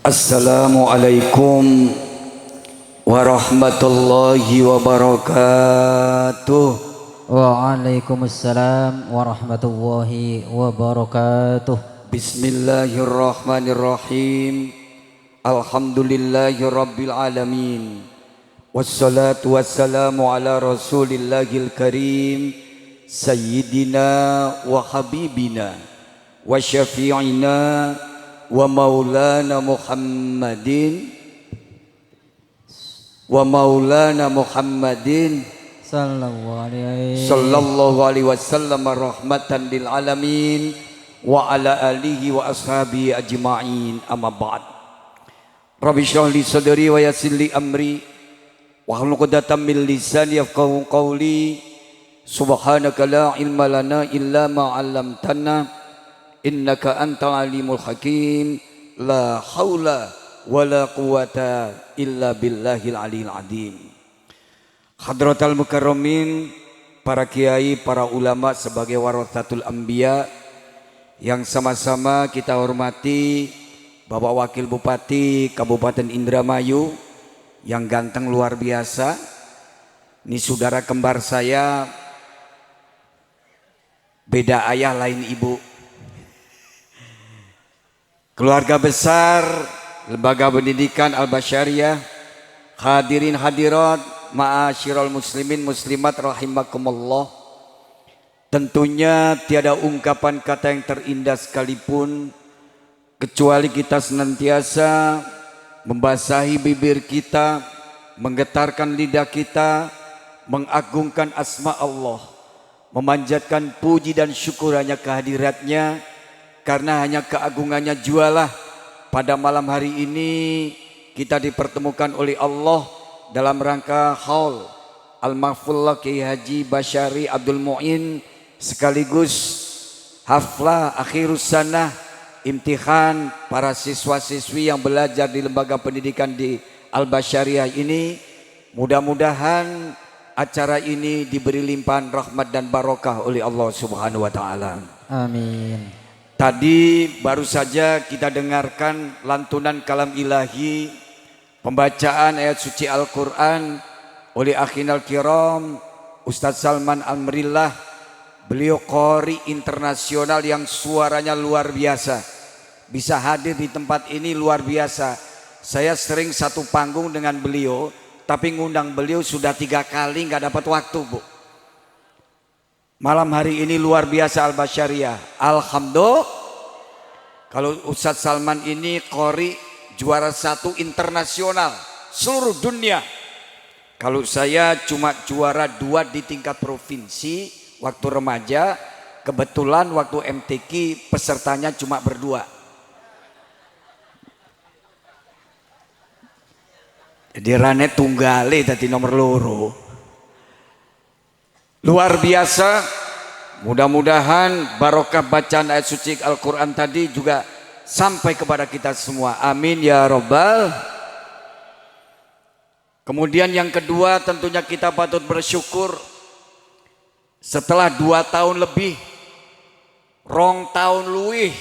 Assalamualaikum warahmatullahi wabarakatuh. Waalaikumsalam warahmatullahi wabarakatuh. Bismillahirrahmanirrahim. Alhamdulillahi rabbil alamin. Wassalatu wassalamu ala rasulillahil karim Sayyidina wa habibina wa syafi'ina wa maulana Muhammadin sallallahu alaihi wasallam rahmatan lil alamin wa ala alihi wa ashabihi ajma'in, amma ba'd. Rabbi shrah li sadri wa yassir li amri wahlul 'uqdatam min lisani yafqahu qawli. Subhanaka la ilma lana illa ma 'allamtana innaka antal alimul hakim. La haula wala quwata illa billahil aliyil azim. Hadratal mukarramin, para kiai, para ulama sebagai warathatul anbiya yang sama-sama kita hormati, Bapak Wakil Bupati Kabupaten Indramayu yang ganteng luar biasa. Ini saudara kembar saya, beda ayah lain ibu. Keluarga besar Lembaga Pendidikan Al-Basyariah, hadirin hadirat, ma'asyiral muslimin muslimat rahimakumullah. Tentunya tiada ungkapan kata yang terindah sekalipun kecuali kita senantiasa membasahi bibir kita, menggetarkan lidah kita, mengagungkan asma Allah, memanjatkan puji dan syukur hanya kehadiratnya, karena hanya keagungannya jualah pada malam hari ini kita dipertemukan oleh Allah dalam rangka haul Al-Mahfullah Kiai Haji Basyari Abdul Mu'in, sekaligus haflah akhirus sanah, imtihan para siswa-siswi yang belajar di lembaga pendidikan di Al-Basyariah ini. Mudah-mudahan acara ini diberi limpahan rahmat dan barokah oleh Allah Subhanahu wa taala. Amin. Tadi baru saja kita dengarkan lantunan kalam ilahi, pembacaan ayat suci Al-Quran oleh akhinal kiram Ustadz Salman Al-Mrillah. Beliau qori internasional yang suaranya luar biasa. Bisa hadir di tempat ini luar biasa. Saya sering satu panggung dengan beliau, tapi ngundang beliau sudah 3 kali nggak dapat waktu, Bu. Malam hari ini luar biasa Al-Basyariah. Alhamdulillah. Kalau Ustadz Salman ini qori juara 1 internasional seluruh dunia. Kalau saya cuma juara 2 di tingkat provinsi waktu remaja. Kebetulan waktu MTQ pesertanya cuma berdua. Jadi rane tunggale tadi nomor loro. Luar biasa. Mudah-mudahan barokah bacaan ayat suci Al-Quran tadi juga sampai kepada kita semua. Amin ya robbal. Kemudian yang kedua, tentunya kita patut bersyukur setelah 2 tahun lebih, 2 tahun luwih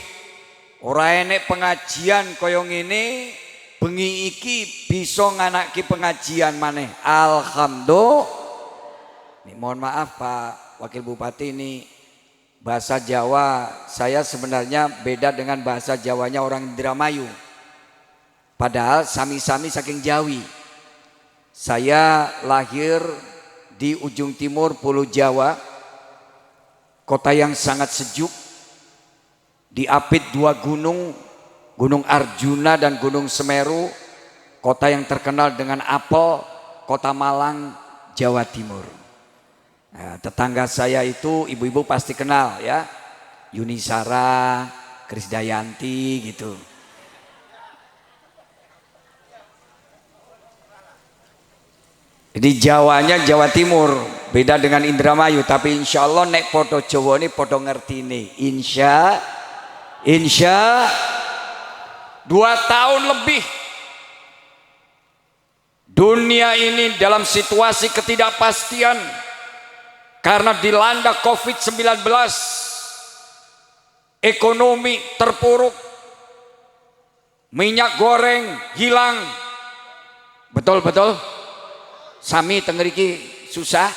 ora enek pengajian koyong ini, bengi iki bisa nganaki pengajian maneh. Alhamdulillah. Nih, mohon maaf Pak Wakil Bupati, ini bahasa Jawa saya sebenarnya beda dengan bahasa Jawanya orang Indramayu. Padahal sami-sami saking Jawi. Saya lahir di ujung timur Pulau Jawa, kota yang sangat sejuk, diapit 2 gunung, Gunung Arjuna dan Gunung Semeru, kota yang terkenal dengan apel, Kota Malang, Jawa Timur. Nah, tetangga saya itu ibu-ibu pasti kenal ya, Yunisara, Krisdayanti gitu. Jadi Jawanya Jawa Timur, beda dengan Indramayu. Tapi insya Allah nek podo Jawa ini podo ngerti nih. Insya 2 tahun lebih dunia ini dalam situasi ketidakpastian karena dilanda COVID-19, ekonomi terpuruk, minyak goreng hilang. Betul-betul. Sami tengeriki susah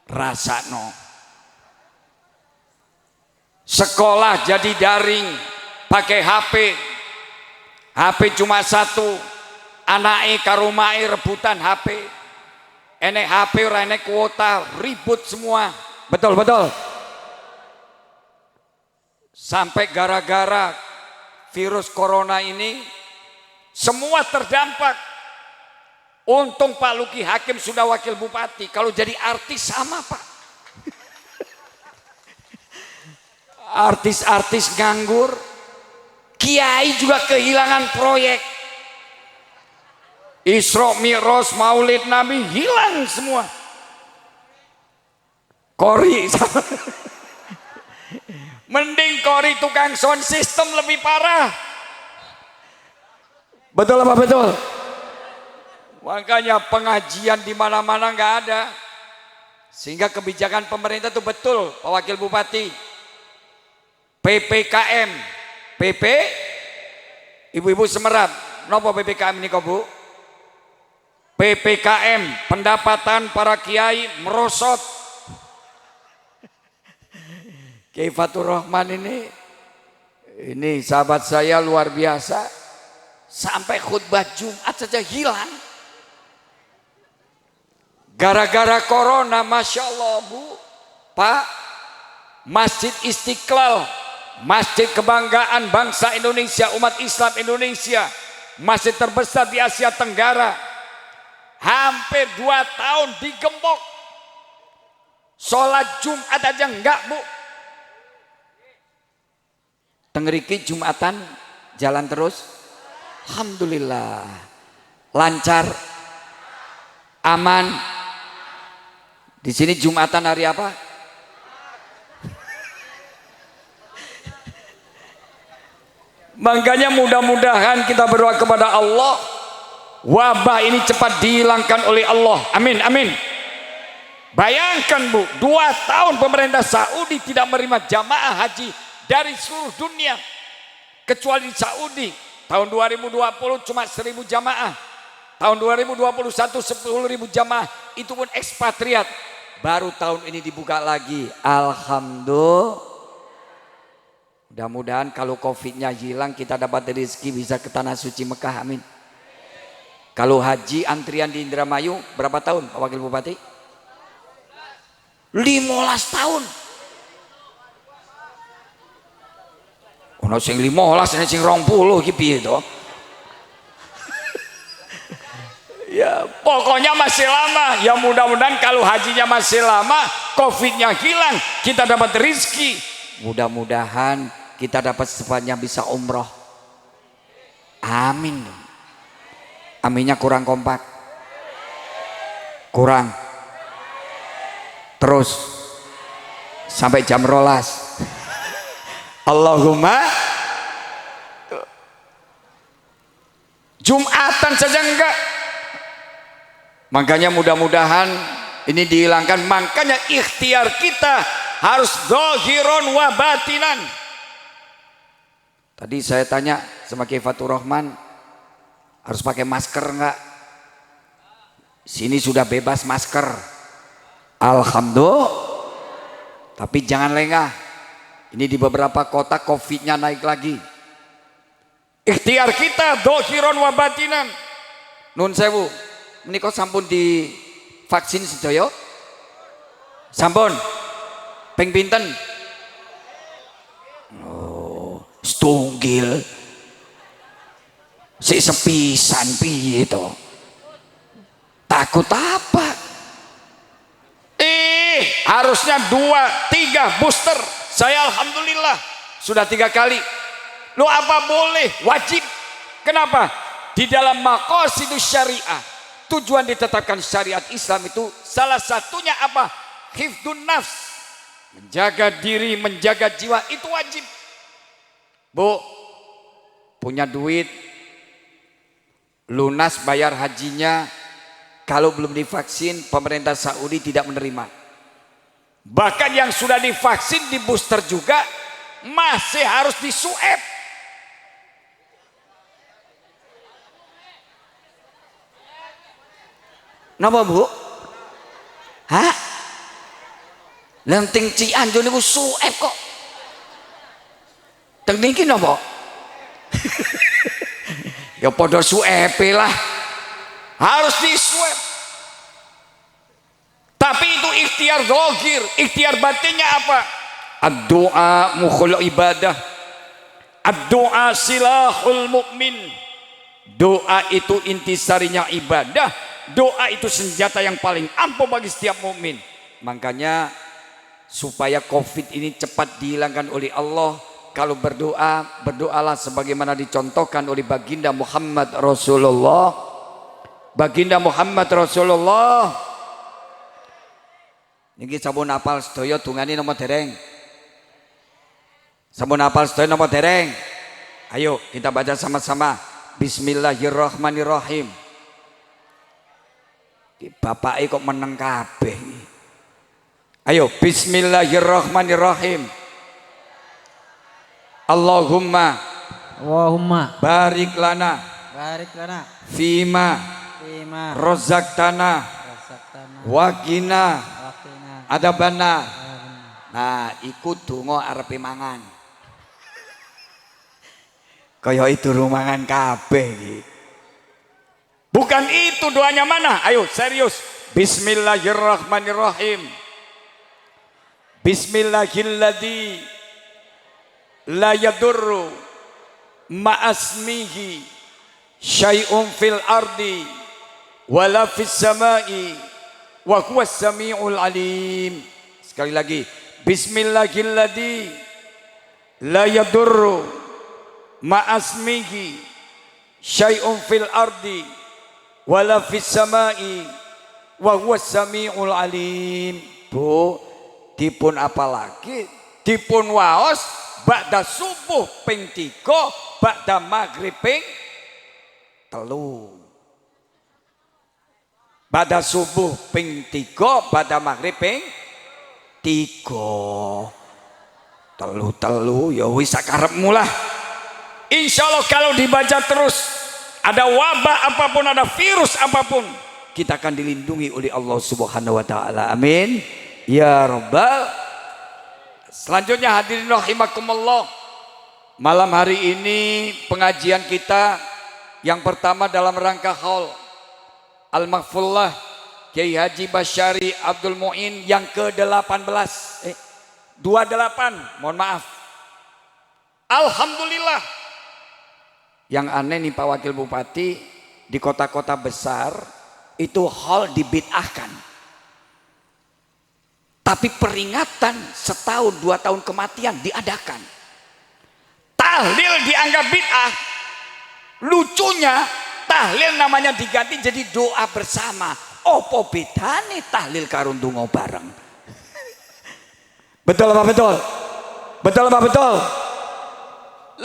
rasakno. Sekolah jadi daring, pakai HP. HP cuma satu, anake karo mae rebutan HP. Enek HP ora enek kuota, ribut semua. Betul-betul. Sampai gara-gara virus corona ini semua terdampak. Untung Pak Luki Hakim sudah wakil bupati. Kalau jadi artis sama Pak. Artis-artis nganggur, kiai juga kehilangan proyek. Isra Mi'raj Maulid Nabi hilang semua. Kori mending kori tukang sound system lebih parah. Betul apa betul? Makanya pengajian di mana-mana nggak ada. Sehingga kebijakan pemerintah itu betul, Pak Wakil Bupati. PPKM, PP, ibu-ibu Semerap, nopo PPKM ini kok Bu? PPKM, pendapatan para kiai merosot. Kiai Fatur Rahman ini sahabat saya luar biasa, sampai khutbah Jumat saja hilang. Gara-gara corona, Masya Allah Bu, Pak, Masjid Istiqlal, masjid kebanggaan bangsa Indonesia, umat Islam Indonesia, masjid terbesar di Asia Tenggara, hampir 2 tahun digembok. Sholat Jumat aja enggak Bu. Tengeriki Jumatan jalan terus, alhamdulillah, lancar, aman. Di sini Jumatan hari apa? Makanya mudah-mudahan kita berdoa kepada Allah, wabah ini cepat dihilangkan oleh Allah. Amin, amin. Bayangkan Bu, 2 tahun pemerintah Saudi tidak menerima jamaah haji dari seluruh dunia. Kecuali di Saudi, tahun 2020 cuma 1.000 jamaah. Tahun 2021 10.000 jamaah, itu pun ekspatriat. Baru tahun ini dibuka lagi. Alhamdulillah. Mudah-mudahan kalau Covid-nya hilang, kita dapat rezeki bisa ke Tanah Suci Mekah, amin. Kalau haji antrian di Indramayu berapa tahun Pak Wakil Bupati? 15 tahun. Ono sing 15, ana sing 20 iki piye to? Ya, pokoknya masih lama. Ya mudah-mudahan kalau hajinya masih lama, Covid-nya hilang, kita dapat rezeki. Mudah-mudahan kita dapat secepatnya bisa umroh. Amin. Aminnya kurang kompak. Kurang. Terus sampai jam 12. Allahumma. Jumatan saja enggak. Makanya mudah-mudahan ini dihilangkan. Makanya ikhtiar kita harus zahiron wa batinan. Tadi saya tanya sama Kiai Fatur Rahman, harus pakai masker enggak? Sini sudah bebas masker. Alhamdulillah. Tapi jangan lengah. Ini di beberapa kota Covid-nya naik lagi. Ikhtiar kita zahiron wa batinan. Nun sewu, menika sampun di vaksin sedaya? Sampun. Ping pinten? Setunggil. Si sepisan piye to? Takut apa? Harusnya 2-3 booster. Saya alhamdulillah sudah 3 kali. Lu apa boleh? Wajib. Kenapa? Di dalam maqasidus syariah, tujuan ditetapkan syariat Islam itu salah satunya apa? Hifdun nafs. Menjaga diri, menjaga jiwa, itu wajib. Bu, punya duit, lunas bayar hajinya, kalau belum divaksin pemerintah Saudi tidak menerima. Bahkan yang sudah divaksin, di booster juga masih harus disuap. Napa Bu? Hah? Lenting Cianjur niku suep kok. Teng niki napa? Ya padha suepe lah. Harus disuep. Tapi itu ikhtiar zahir, ikhtiar batinnya apa? Ad-du'a mukhul ibadah. Ad-du'a silahul mukmin. Doa itu intisarinya ibadah. Doa itu senjata yang paling ampuh bagi setiap mukmin. Makanya supaya Covid ini cepat dihilangkan oleh Allah, kalau berdoa, berdoalah sebagaimana dicontohkan oleh baginda Muhammad Rasulullah. Baginda Muhammad Rasulullah. Niki sampun apal sedaya dungane napa dereng? Sampun apal sedaya napa dereng? Ayo kita baca sama-sama. Bismillahirrahmanirrahim. Bapake kok meneng kabeh. Ayo bismillahirrahmanirrahim. Allahumma barik lana fima rozaqtana waqina adabana. Nah, iku donga arepe mangan. Kaya itu rumangan kabeh iki. Bukan itu doanya mana? Ayo serius. Bismillahirrahmanirrahim. Bismillahilladzi la yadurru ma'asmihi syai'un fil ardi wala fis samai wa huwas samiul alim. Sekali lagi. Bismillahilladzi la yadurru ma'asmihi syai'un fil ardi wala fis samai wa huwas samiul alim. Bu, dipun apalagi? Dipun waos ba'da subuh ping 3, ba'da maghrib ping 3. Ba'da subuh ping 3, ba'da maghrib ping 3. Telu ya wis sakarepmu lah. Insyaallah kalau dibaca terus, ada wabah apapun, ada virus apapun, kita akan dilindungi oleh Allah Subhanahu wa taala. Amin. Ya Rabbal. Selanjutnya hadirin rahimakumullah. Malam hari ini pengajian kita yang pertama dalam rangka haul Al-Maghfurlah Kiai Haji Basyari Abdul Muin yang ke-18. 28, mohon maaf. Alhamdulillah. Yang aneh nih Pak Wakil Bupati, di kota-kota besar itu hal dibid'ahkan. Tapi peringatan setahun 2 tahun kematian diadakan. Tahlil dianggap bid'ah. Lucunya tahlil namanya diganti jadi doa bersama. Opo bedane tahlil karo ndonga bareng? Betul apa betul? Betul apa betul?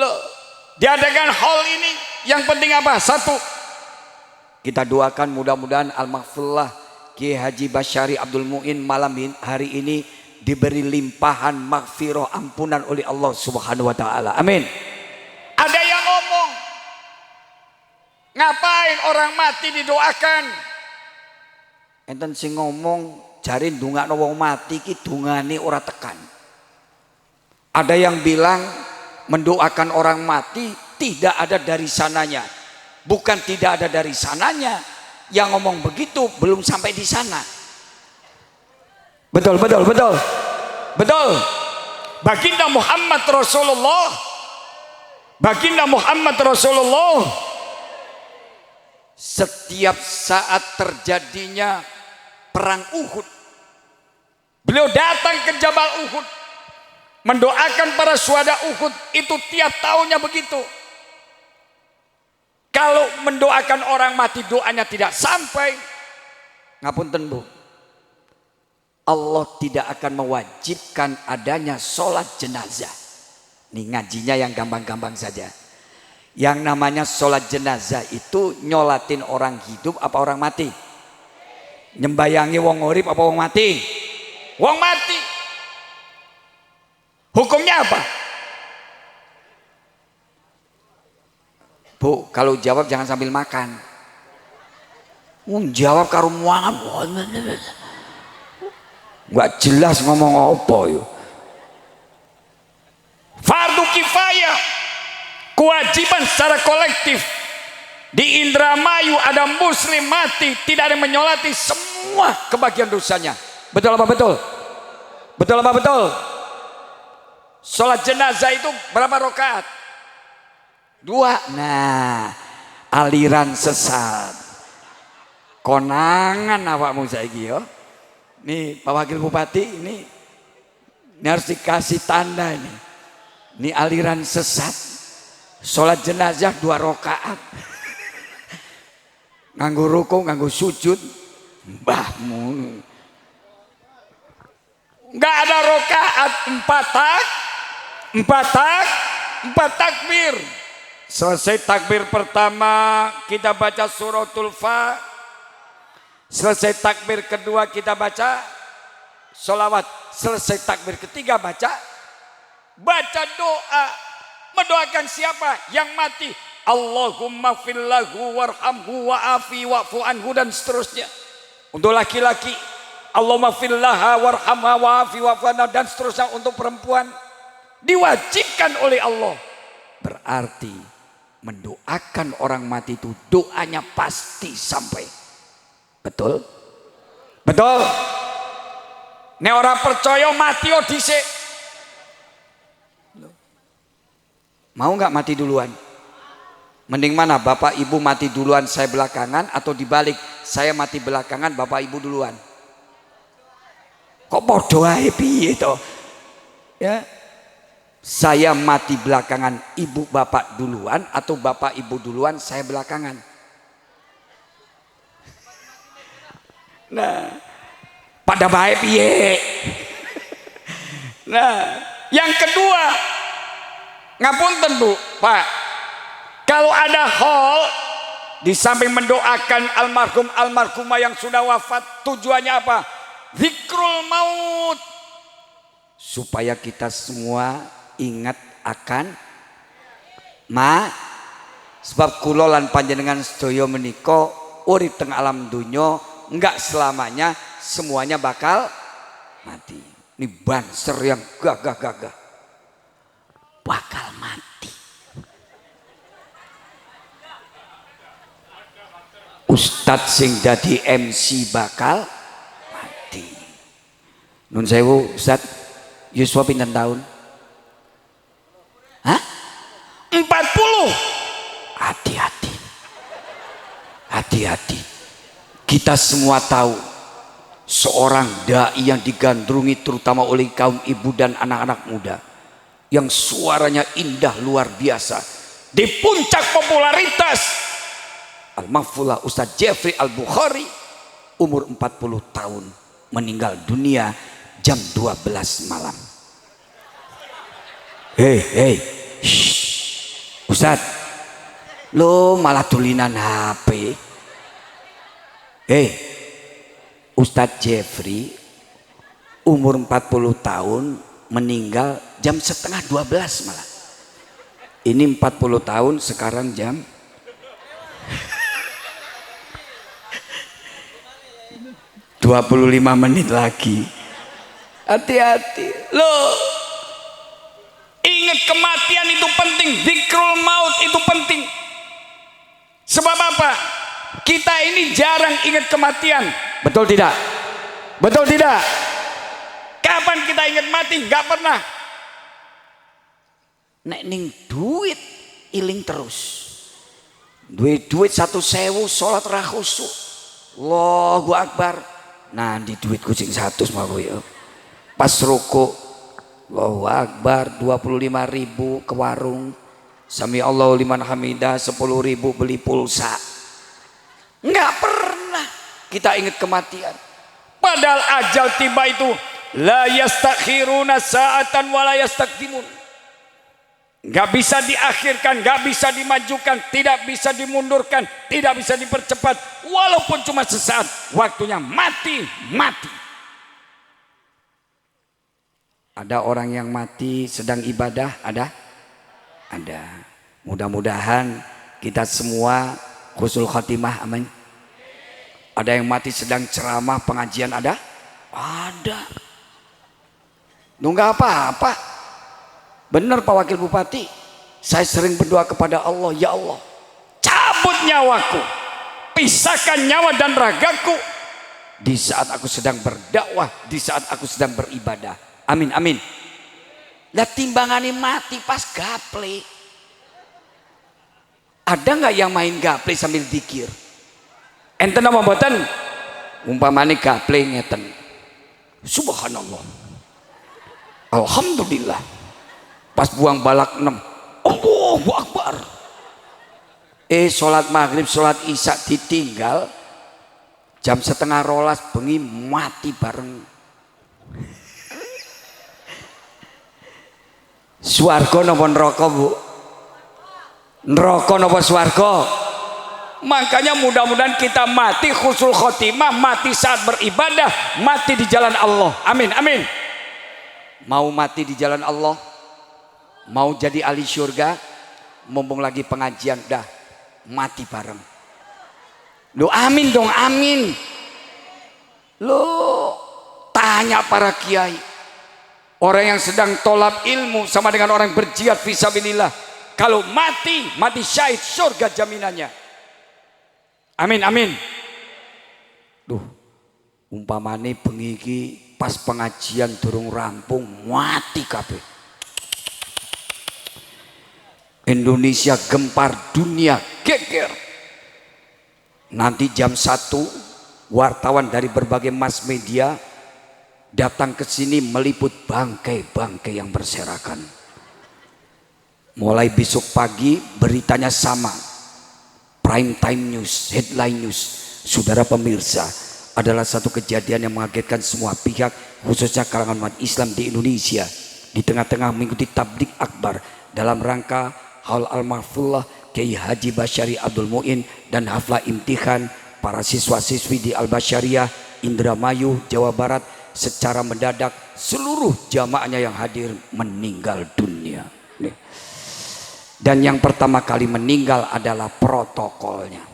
Loh, diadakan hal ini yang penting apa? Satu, kita doakan mudah-mudahan Al-Maghfurlah Kiai Haji Basyari Abdul Muin malam hari ini diberi limpahan maghfirah ampunan oleh Allah Subhanahu wa taala. Amin. Ada yang ngomong, ngapain orang mati didoakan? Enten sing ngomong jari ndongakno wong mati ki dungane ora tekan. Ada yang bilang mendoakan orang mati tidak ada dari sananya. Bukan tidak ada dari sananya, yang ngomong begitu belum sampai di sana. Betul. Baginda Muhammad Rasulullah setiap saat terjadinya perang Uhud, beliau datang ke Jabal Uhud mendoakan para syuhada Uhud. Itu tiap tahunnya begitu. Kalau mendoakan orang mati doanya tidak sampai, ngapunten Bu, Allah tidak akan mewajibkan adanya sholat jenazah. Nih ngajinya yang gampang-gampang saja. Yang namanya sholat jenazah itu nyolatin orang hidup apa orang mati? Nyembayangi wong urip apa wong mati? Wong mati. Hukumnya apa? Bu, kalau jawab jangan sambil makan. Jawab karo muangan. Enggak jelas ngomong apa yo. Fardu kifayah, kewajiban secara kolektif. Di Indramayu ada muslim mati, tidak ada yang menyolati, semua kebagian dosanya. Betul apa betul? Betul apa betul? Sholat jenazah itu berapa rakaat? 2. Nah, aliran sesat. Konangan awakmu saiki yo. Nih Pak Wakil Bupati ini harus dikasih tanda ini. Ini aliran sesat. Sholat jenazah 2 rakaat. Nganggo ruku, nganggo sujud. Mbahmu. Enggak ada rakaat, 4 takbir. Selesai takbir pertama kita baca suratul Fa. Selesai takbir kedua kita baca sholawat. Selesai takbir ketiga baca doa. Mendoakan siapa? Yang mati. Allahumma fillahu warhamhu wa'afi wa'fu anhu dan seterusnya. Untuk laki-laki Allahumma fillaha warhamha wa'afi wa'fu anhu dan seterusnya. Untuk perempuan diwajibkan oleh Allah. Berarti mendoakan orang mati itu doanya pasti sampai. Betul? Betul? Nek orang percaya mati dhisik. Mau nggak mati duluan? Mending mana, bapak ibu mati duluan saya belakangan, atau dibalik saya mati belakangan bapak ibu duluan? Kok bodoh ae piye to? Ya. Saya mati belakangan ibu bapak duluan, atau bapak ibu duluan saya belakangan? Nah, pada baik piye? Nah, yang kedua, ngapunten Bu, Pak. Kalau ada hal di samping mendoakan almarhum almarhumah yang sudah wafat, tujuannya apa? Zikrul maut. Supaya kita semua ingat akan sebab kula lan panjenengan sedaya menika urip teng alam dunya enggak selamanya semuanya bakal mati. Ini banser yang gagah-gagah bakal mati. Ustadz sing dadi MC bakal mati. Nun sewu Ustadz, yuswa pinten tahun? Hah? 40. Hati-hati. Hati-hati. Kita semua tahu seorang dai yang digandrungi terutama oleh kaum ibu dan anak-anak muda yang suaranya indah luar biasa, di puncak popularitas, Al-Mahfullah Ustadz Jeffrey Al-Bukhari, umur 40 tahun meninggal dunia jam 12 malam. Hei, Ustadz, lo malah tulinan HP. Hei, Ustadz Jeffrey umur 40 tahun meninggal jam setengah 12 malam. Ini 40 tahun sekarang jam 25 menit lagi. Hati-hati. Loh, ingat kematian itu penting. Zikrul maut itu penting. Sebab apa? Kita ini jarang ingat kematian. Betul tidak? Betul tidak? Kapan kita ingat mati? Gak pernah. Nek ning duit iling terus. Duit 1.000 sholat ra khusyuk. Allahu Akbar. Nah di duit kucing 100 mah ya. Pas rukuk Allahu Akbar 25.000 ke warung. Sami Allahu liman hamidah 10.000 beli pulsa. Enggak pernah kita ingat kematian. Padahal ajal tiba itu la yastakhiruna sa'atan wa la yastaqdimun. Enggak bisa diakhirkan, enggak bisa dimajukan, tidak bisa dimundurkan, tidak bisa dipercepat, walaupun cuma sesaat. Waktunya mati. Ada orang yang mati sedang ibadah, ada. Mudah-mudahan kita semua husnul khotimah, amin. Ada yang mati sedang ceramah pengajian ada? Ada. Nggak apa-apa. Benar Pak Wakil Bupati. Saya sering berdoa kepada Allah, ya Allah, cabut nyawaku, pisahkan nyawa dan ragaku di saat aku sedang berdakwah, di saat aku sedang beribadah. Amin, amin. Lah timbangane mati pas gaple. Ada nggak yang main gaple sambil zikir? Enten apa mboten? Umpamane gaple ngeten. Subhanallah. Alhamdulillah. Pas buang balak 6. Allahu Akbar. Sholat maghrib, sholat isya ditinggal jam 11:30 bengi mati bareng. Swarga napa neraka, Bu? Neraka napa swarga? Makanya mudah-mudahan kita mati husnul khotimah, mati saat beribadah, mati di jalan Allah. Amin, amin. Mau mati di jalan Allah, mau jadi ahli surga, mumpung lagi pengajian, dah mati bareng. Lo amin dong, amin. Lo tanya para kiai, orang yang sedang tolab ilmu sama dengan orang yang berjihad fisabilillah, kalau mati, mati syahid, surga jaminannya. Amin, amin. Duh, umpamane bengi iki pas pengajian durung rampung mati kabeh. Indonesia gempar, dunia geger. Nanti jam 1 wartawan dari berbagai mass media datang ke sini meliput bangkai-bangkai yang berserakan. Mulai besok pagi beritanya sama. Prime time news, headline news. Saudara pemirsa, adalah satu kejadian yang mengagetkan semua pihak, khususnya kalangan umat Islam di Indonesia. Di tengah-tengah mengikuti tablik akbar dalam rangka Haul Al-Mahfullah Kiai Haji Basyari Abdul Muin dan haflah imtihan para siswa-siswi di Al-Basyariah Indramayu, Jawa Barat, secara mendadak seluruh jamaahnya yang hadir meninggal dunia. Dan yang pertama kali meninggal adalah protokolnya.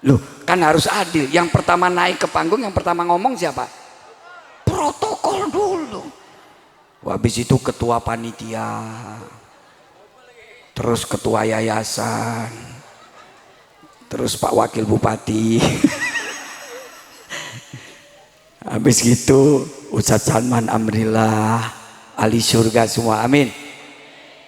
Loh, kan harus adil. Yang pertama naik ke panggung, yang pertama ngomong siapa? Protokol dulu. Habis itu ketua panitia, terus ketua yayasan, terus Pak Wakil Bupati. Habis gitu Ustadz Salman Amrillah, ahli surga semua, amin.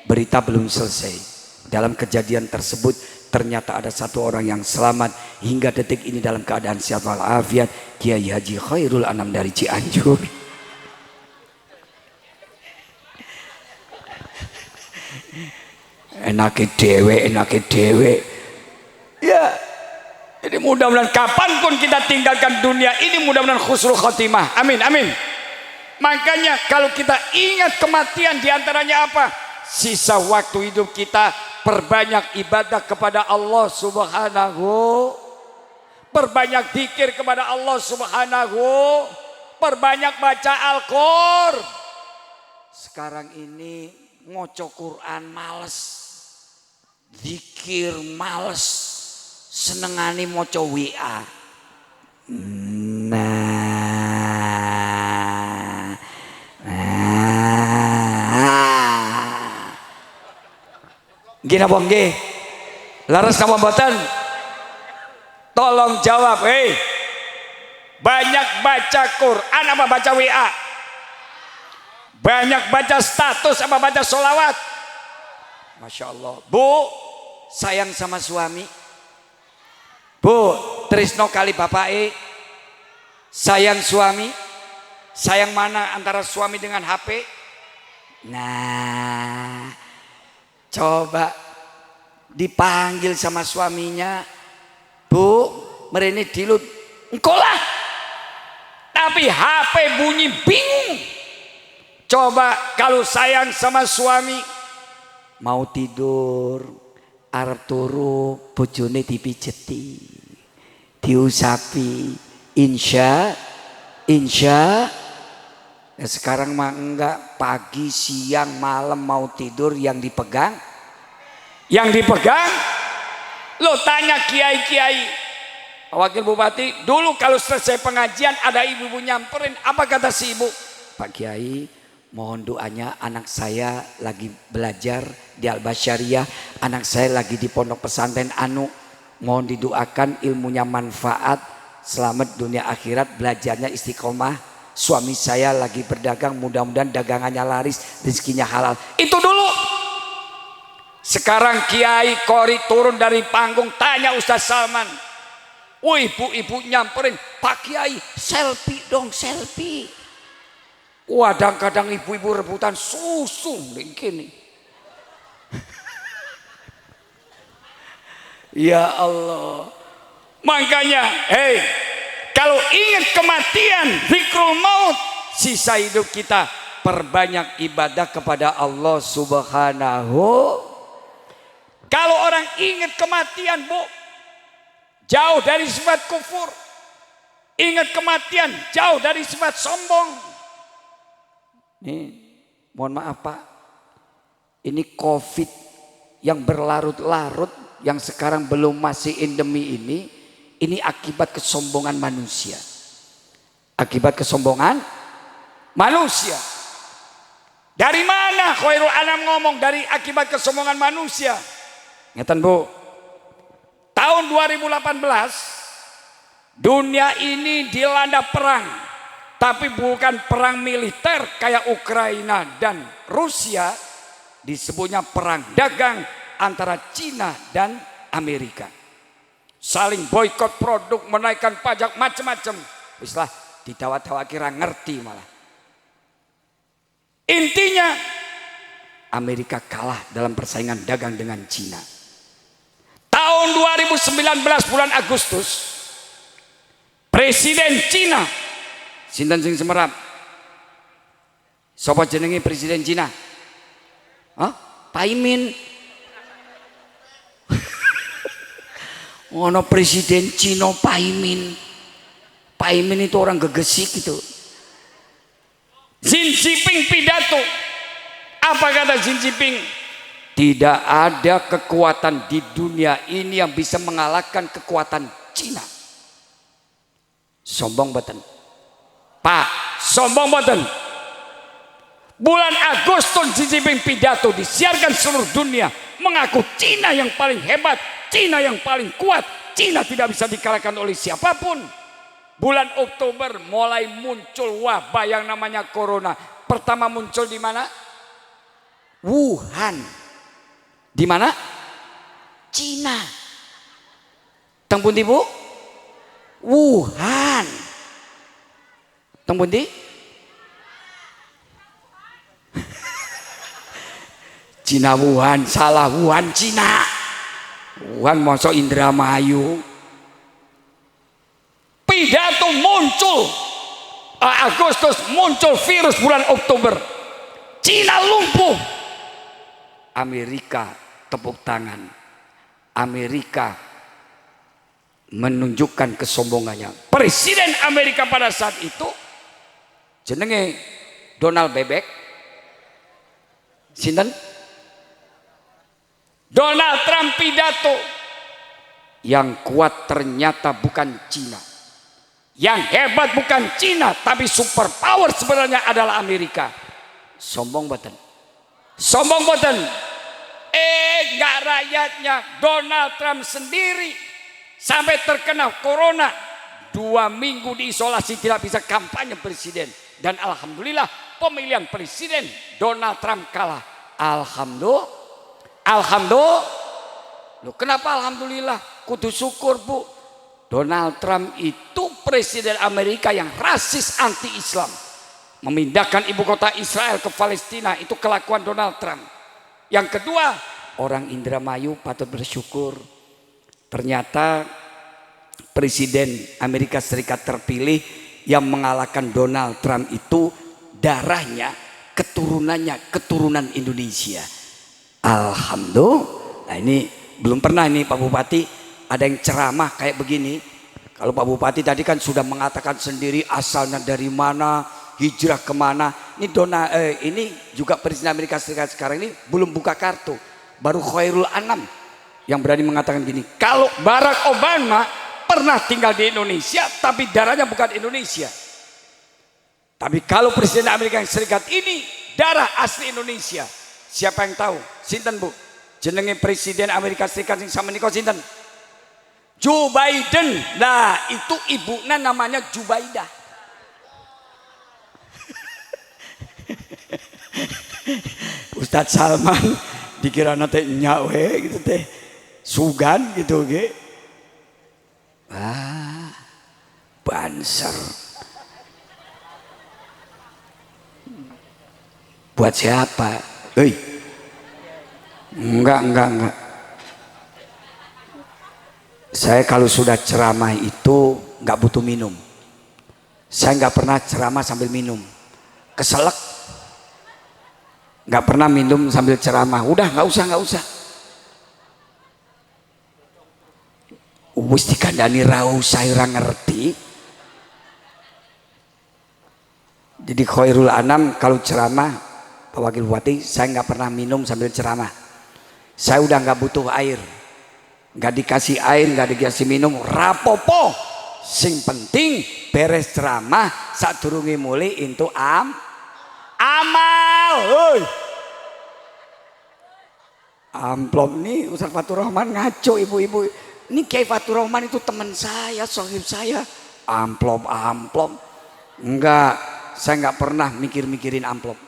Berita belum selesai. Dalam kejadian tersebut ternyata ada satu orang yang selamat hingga detik ini dalam keadaan sehat walafiat, Kiai Haji Khairul Anam dari Cianjur. Enake dewe. Ya, jadi mudah-mudahan kapanpun kita tinggalkan dunia ini, mudah-mudahan husnul khotimah. Amin, amin. Makanya kalau kita ingat kematian, diantaranya apa? Sisa waktu hidup kita perbanyak ibadah kepada Allah Subhanahu, perbanyak zikir kepada Allah Subhanahu, perbanyak baca Al-Qur'an. Sekarang ini ngoco Quran males, zikir males, senengane moco WA. Gini apa nggih? Laras napa mboten? Tolong jawab, banyak baca Quran apa baca WA? Banyak baca status apa baca sholawat? Masya Allah. Bu, sayang sama suami? Bu, tresno kali bapak sayang suami? Sayang mana antara suami dengan HP? Nah, coba dipanggil sama suaminya, Bu, merene dilut, engkau lah. Tapi HP bunyi bingung. Coba kalau sayang sama suami, mau tidur, arep turu, bojone dipijeti, diusapi, insya. Sekarang mah enggak, pagi, siang, malam mau tidur yang dipegang. Lo tanya kiai-kiai, Wakil Bupati, dulu kalau selesai pengajian ada ibu-ibu nyamperin, apa kata si ibu? Pak Kiai, mohon doanya, anak saya lagi belajar di Al-Basyariah, anak saya lagi di pondok pesantren Anu, mohon didoakan ilmunya manfaat, selamat dunia akhirat, belajarnya istiqomah. Suami saya lagi berdagang, mudah-mudahan dagangannya laris, rezekinya halal. Itu dulu. Sekarang Kiai Qori turun dari panggung, tanya Ustaz Salman. Ibu-ibu nyamperin, Pak Kiai selfie dong, selfie. Kadang-kadang ibu-ibu rebutan susu begini. Ya Allah. Makanya, kalau ingat kematian, zikrul maut, sisa hidup kita perbanyak ibadah kepada Allah Subhanahu. Kalau orang ingat kematian, Bu, jauh dari sifat kufur. Ingat kematian, jauh dari sifat sombong. Nih, mohon maaf Pak, ini COVID yang berlarut-larut, yang sekarang belum masih endemi ini akibat kesombongan manusia. Akibat kesombongan manusia. Dari mana Khairul Anam ngomong dari akibat kesombongan manusia? Ngeten Bu, tahun 2018 dunia ini dilanda perang, tapi bukan perang militer kayak Ukraina dan Rusia, disebutnya perang dagang antara Cina dan Amerika. Saling boikot produk, menaikkan pajak macam-macam. Bislah ditawa-tawa kira ngerti malah. Intinya Amerika kalah dalam persaingan dagang dengan Cina. Tahun 2019 bulan Agustus, Presiden Cina, sinten sing semerap? Sapa jenenge Presiden Cina? Paimin. Ono Presiden Cina Paimin. Paimin itu orang gegesik gitu. Xi Jinping pidato. Apa kata Xi Jinping? Tidak ada kekuatan di dunia ini yang bisa mengalahkan kekuatan Cina. Sombong boten? Pak, sombong boten? Bulan Agustus Xi Jinping pidato disiarkan seluruh dunia, mengaku Cina yang paling hebat, Cina yang paling kuat, Cina tidak bisa dikalahkan oleh siapapun. Bulan Oktober mulai muncul wabah yang namanya corona. Pertama muncul di mana? Wuhan. Di mana? Cina. Teng pundi Bu? Wuhan. Teng pundi? Cina Wuhan, salah, Wuhan Cina. Wuhan mosok Indramayu. Pidato muncul Agustus, muncul virus bulan Oktober. Cina lumpuh. Amerika tepuk tangan. Amerika menunjukkan kesombongannya. Presiden Amerika pada saat itu jenenge Donald Bebek. Sinten? Donald Trump pidato. Yang kuat ternyata bukan Cina. Yang hebat bukan Cina, tapi superpower sebenarnya adalah Amerika. Sombong boten? Sombong boten? Enggak, rakyatnya Donald Trump sendiri sampai terkena corona 2 minggu diisolasi, tidak bisa kampanye presiden. Dan alhamdulillah pemilihan presiden Donald Trump kalah. Alhamdulillah. Loh, kenapa alhamdulillah? Kudu syukur Bu. Donald Trump itu presiden Amerika yang rasis anti-Islam, memindahkan ibu kota Israel ke Palestina. Itu kelakuan Donald Trump. Yang kedua, orang Indramayu patut bersyukur. Ternyata presiden Amerika Serikat terpilih yang mengalahkan Donald Trump itu darahnya, keturunan Indonesia. Alhamdulillah. Nah, ini belum pernah ini Pak Bupati ada yang ceramah kayak begini. Kalau Pak Bupati tadi kan sudah mengatakan sendiri asalnya dari mana, hijrah kemana. Ini ini juga Presiden Amerika Serikat sekarang ini belum buka kartu. Baru Khairul Anam yang berani mengatakan gini. Kalau Barack Obama pernah tinggal di Indonesia tapi darahnya bukan Indonesia. Tapi kalau Presiden Amerika Serikat ini darah asli Indonesia. Siapa yang tahu? Sinten Bu? Jenenge Presiden Amerika Serikat yang sama niko sinten? Joe Biden. Nah itu ibunya namanya Jubaidah. Ustadz Salman dikira nanti nyawe gitu teh sugan gitu ge. Ah, banser. Buat siapa? Hei. Enggak. Saya kalau sudah ceramah itu enggak butuh minum. Saya enggak pernah ceramah sambil minum. Keselak. Enggak pernah minum sambil ceramah. Udah enggak usah. Wis dikandani rau saya ngerti. Jadi khairul anam kalau ceramah Pak Wakil Bupati saya nggak pernah minum sambil ceramah. Saya udah nggak butuh air, nggak dikasih air, nggak dikasih minum, rapopo. Sing penting beres ceramah saat durungi mulai itu amal. Hoi. Amplop nih Ustaz Fatur Rahman ngaco ibu-ibu. Ini Kiai Fatur Rahman itu teman saya, sohib saya. Amplop. Enggak, saya nggak pernah mikirin amplop.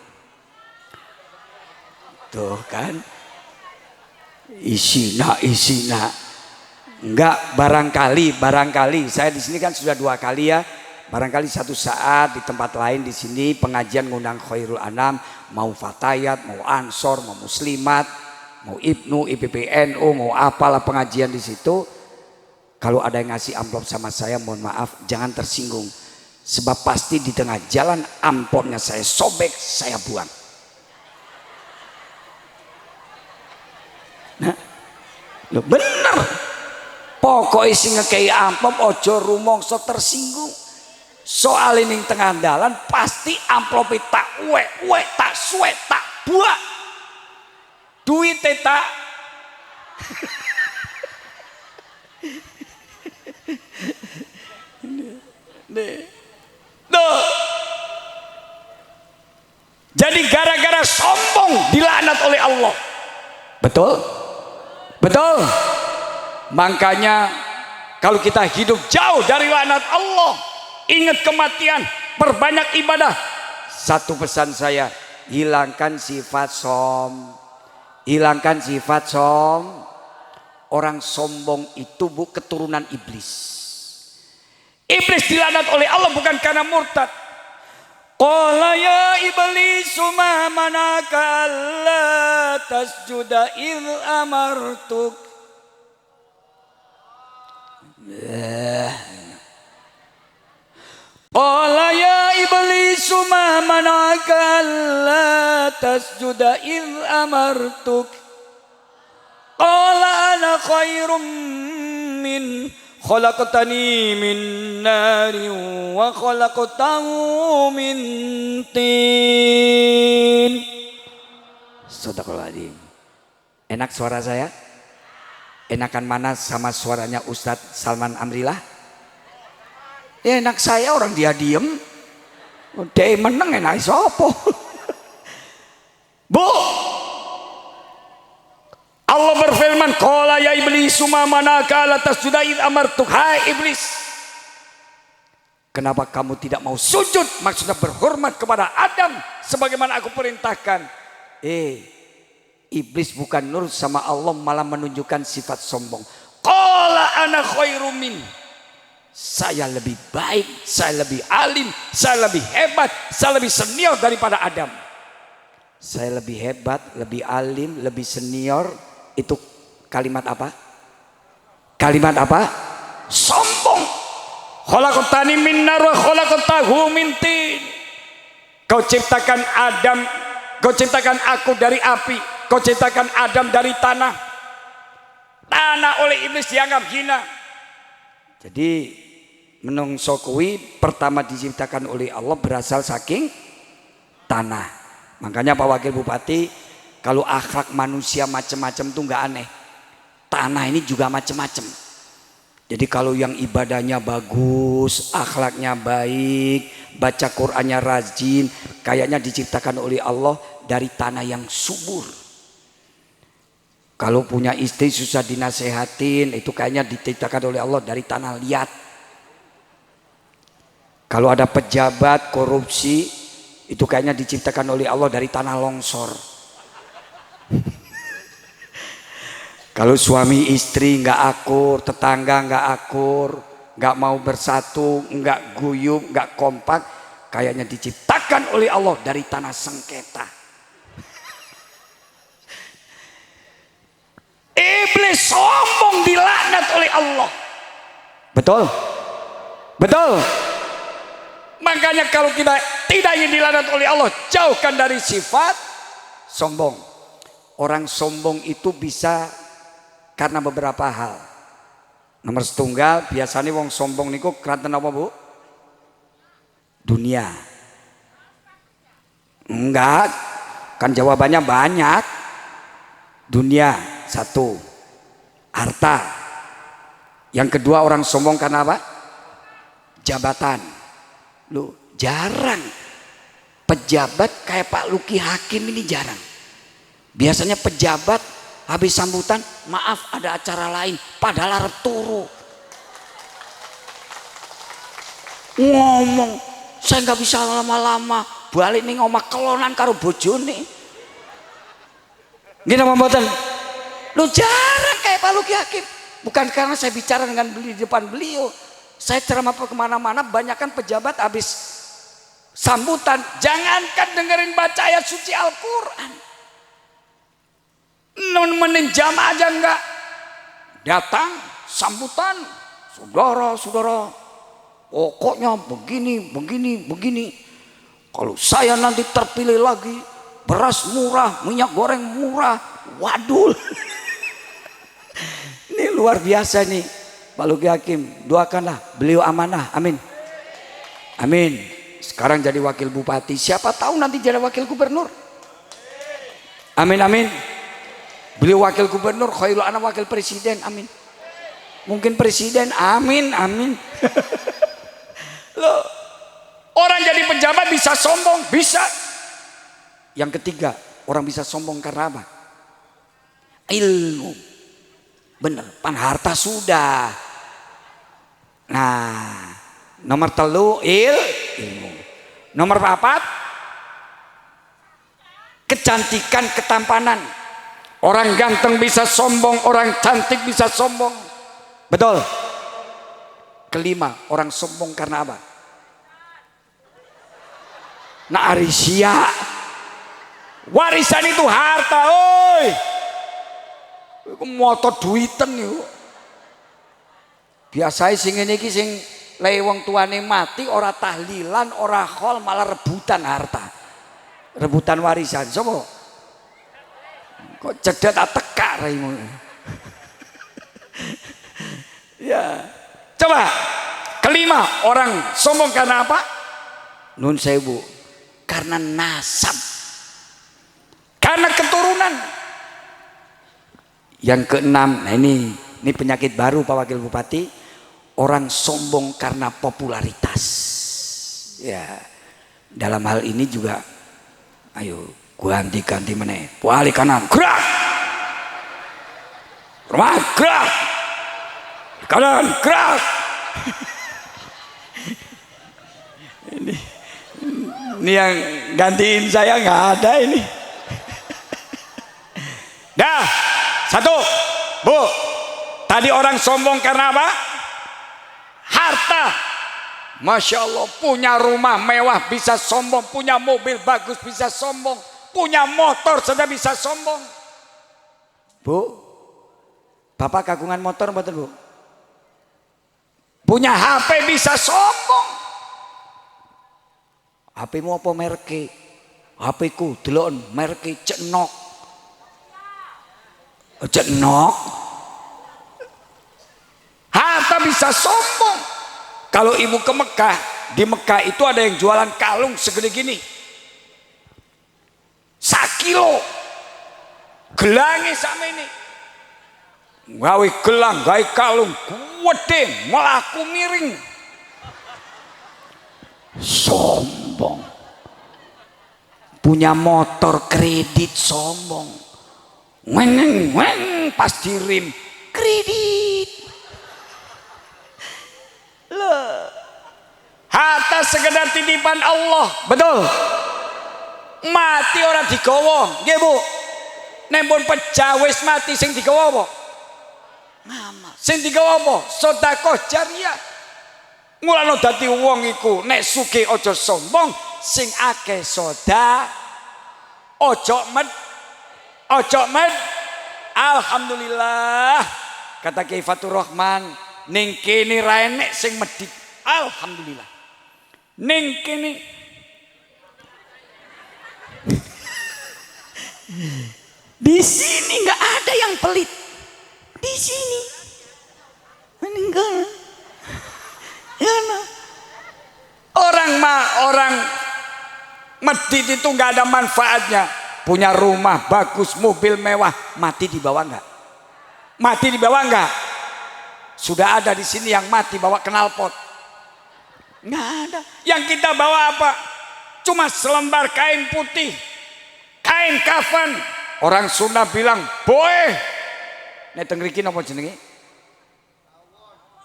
Tuh kan, isina. Enggak, barangkali. Saya di sini kan sudah 2 kali ya. Barangkali satu saat di tempat lain di sini pengajian ngundang khairul anam, mau fatayat, mau ansor, mau muslimat, mau ibnu, IPPNU, mau apalah pengajian di situ. Kalau ada yang ngasih amplop sama saya, mohon maaf, jangan tersinggung. Sebab pasti di tengah jalan amplopnya saya sobek, saya buang. Nah, lo bener. Pokoknya sing ngekei amplop ojo rumongso tersinggung. Soal ini tengah jalan pasti amplop tak uwe, tak suwe, tak buang. Duit tak jadi gara-gara sombong dilaknat oleh Allah. Betul? Makanya kalau kita hidup jauh dari laknat Allah, ingat kematian, perbanyak ibadah. Satu pesan saya, hilangkan sifat Orang sombong itu keturunan iblis. Iblis dilaknat oleh Allah bukan karena murtad. Qala ya iblis ma manaka alla tasjuda id amartuk. Qala ya iblis ma manaka alla tasjuda id amartuk. Qala ana khairum min khalaqtani min narin wa khalaqtahu min tin. Sadaqallahul. Enak suara saya? Enakan mana sama suaranya Ustadz Salman Amrillah? Ya enak saya, orang dia diem. Dia meneng enak sopo. Bu, Allah berfirman, qala ya iblis ma manaka la tasjuda id amartuk. Hai iblis, kenapa kamu tidak mau sujud? Maksudnya berhormat kepada Adam sebagaimana aku perintahkan. Iblis bukan nurut sama Allah, malah menunjukkan sifat sombong. Qala ana khairum min. Saya lebih baik, saya lebih alim, saya lebih hebat, saya lebih senior daripada Adam. Saya lebih hebat, lebih alim, lebih senior. Itu kalimat apa? Sombong. Khalaqtani min nar wa khalaqtahu min tin. Kau ciptakan Adam, kau ciptakan aku dari api, kau ciptakan Adam dari tanah. Tanah oleh iblis dianggap hina. Jadi menungso kuwi pertama diciptakan oleh Allah berasal saking tanah. Makanya Pak Wakil Bupati, kalau akhlak manusia macam-macam tuh nggak aneh. Tanah ini juga macam-macam. Jadi kalau yang ibadahnya bagus, akhlaknya baik, baca Qur'annya rajin, kayaknya diciptakan oleh Allah dari tanah yang subur. Kalau punya istri susah dinasehatin, itu kayaknya diciptakan oleh Allah dari tanah liat. Kalau ada pejabat korupsi, itu kayaknya diciptakan oleh Allah dari tanah longsor. Kalau suami istri nggak akur, tetangga nggak akur, nggak mau bersatu, nggak guyup, nggak kompak, kayaknya diciptakan oleh Allah dari tanah sengketa. Iblis sombong dilaknat oleh Allah. Betul? Betul? Makanya kalau kita tidak ingin dilaknat oleh Allah, jauhkan dari sifat sombong. Orang sombong itu bisa karena beberapa hal. Nomor setunggal, biasanya wong sombong niku keranten apa bu? Dunia. Enggak, kan jawabannya banyak. Dunia satu, harta. Yang kedua orang sombong karena apa? Jabatan. Lu jarang pejabat kayak Pak Luki Hakim ini jarang. Biasanya pejabat habis sambutan, maaf ada acara lain, padahal arep turu. Ngomong, saya nggak bisa lama-lama, balik nih ngomong kelonan karo bojone. Gini mboten. Lu jarang kayak Pak Luki Hakim. Bukan karena saya bicara dengan beliau di depan beliau. Saya ceramah kemana-mana, banyakkan pejabat habis sambutan, jangankan dengerin baca ayat suci Al-Quran. Nemenin jamaah aja enggak. Datang sambutan, saudara-saudara, pokoknya begini. Kalau saya nanti terpilih lagi, beras murah, minyak goreng murah, wadul. Ini luar biasa nih Pak Luki Hakim. Doakanlah beliau amanah, amin. Amin. Sekarang jadi wakil bupati, siapa tahu nanti jadi wakil gubernur. Amin amin. Beliau wakil gubernur, khairul anam wakil presiden, amin. Mungkin presiden, amin amin. Loh, orang jadi pejabat bisa sombong, bisa. Yang ketiga, orang bisa sombong karena apa? Ilmu. Bener, pan harta sudah. Nah, nomor telu ilmu. Nomor 4, kecantikan, ketampanan. Orang ganteng bisa sombong, orang cantik bisa sombong. Betul. Kelima, orang sombong karena apa? Nah, arisia. Warisan itu harta, oi. Motor duiten yuk. Biasanya sing ngene iki sing le wong tuane mati ora tahlilan, ora khol, malah rebutan harta. Rebutan warisan. Sopo? Kok cedet teka raimu. Ya. Coba. Kelima, orang sombong karena apa? Nun sewu. Karena nasab. Karena keturunan. Yang keenam, nah ini penyakit baru Pak Wakil Bupati, orang sombong karena popularitas. Ya, dalam hal ini juga, ayo ganti meneh, balik kanan, gerak, rumah gerak, kanan gerak. Ini yang gantiin saya nggak ada ini. Dah. Satu, Bu, tadi orang sombong karena apa? Harta. Masya Allah, punya rumah mewah bisa sombong, punya mobil bagus bisa sombong, punya motor saja bisa sombong. Bu, Bapak kagungan motor betul Bu? Punya HP bisa sombong. HP-mu apa merke? HP-ku delon merke Cenok. Cenok. Harta bisa sombong. Kalau ibu ke Mekah, di Mekah itu ada yang jualan kalung segede gini, 1 kilo, gelangnya sama ini. gawe gelang, gawe kalung, gede, melaku miring. Sombong. Punya motor kredit sombong. Weng pas dirim kredit. Loh. Harta sekedar titipan Allah, betul. Mati orang digawa, nggih Bu. Nek pun pecah wis mati sing digawa apa? Ngamal. Sing digawa apa? Sedekah jariyah. Mulane dadi wong iku nek sugih aja sombong, sing akeh sedekah ojo med. Alhamdulillah. Kata Kiai Fatur Rahman, ning kene ra enek sing medhit. Alhamdulillah. Ning kene di sini nggak ada yang pelit. Di sini meninggal. Ya nah. Orang medit itu nggak ada manfaatnya. Punya rumah bagus, mobil mewah, mati dibawa nggak? Mati dibawa nggak? Sudah ada di sini yang mati bawa knalpot. Nggak ada. Yang kita bawa apa? Cuma selembar kain putih, kain kafan. Orang Sunda bilang, "Boy." Nek teng mriki napa jenenge?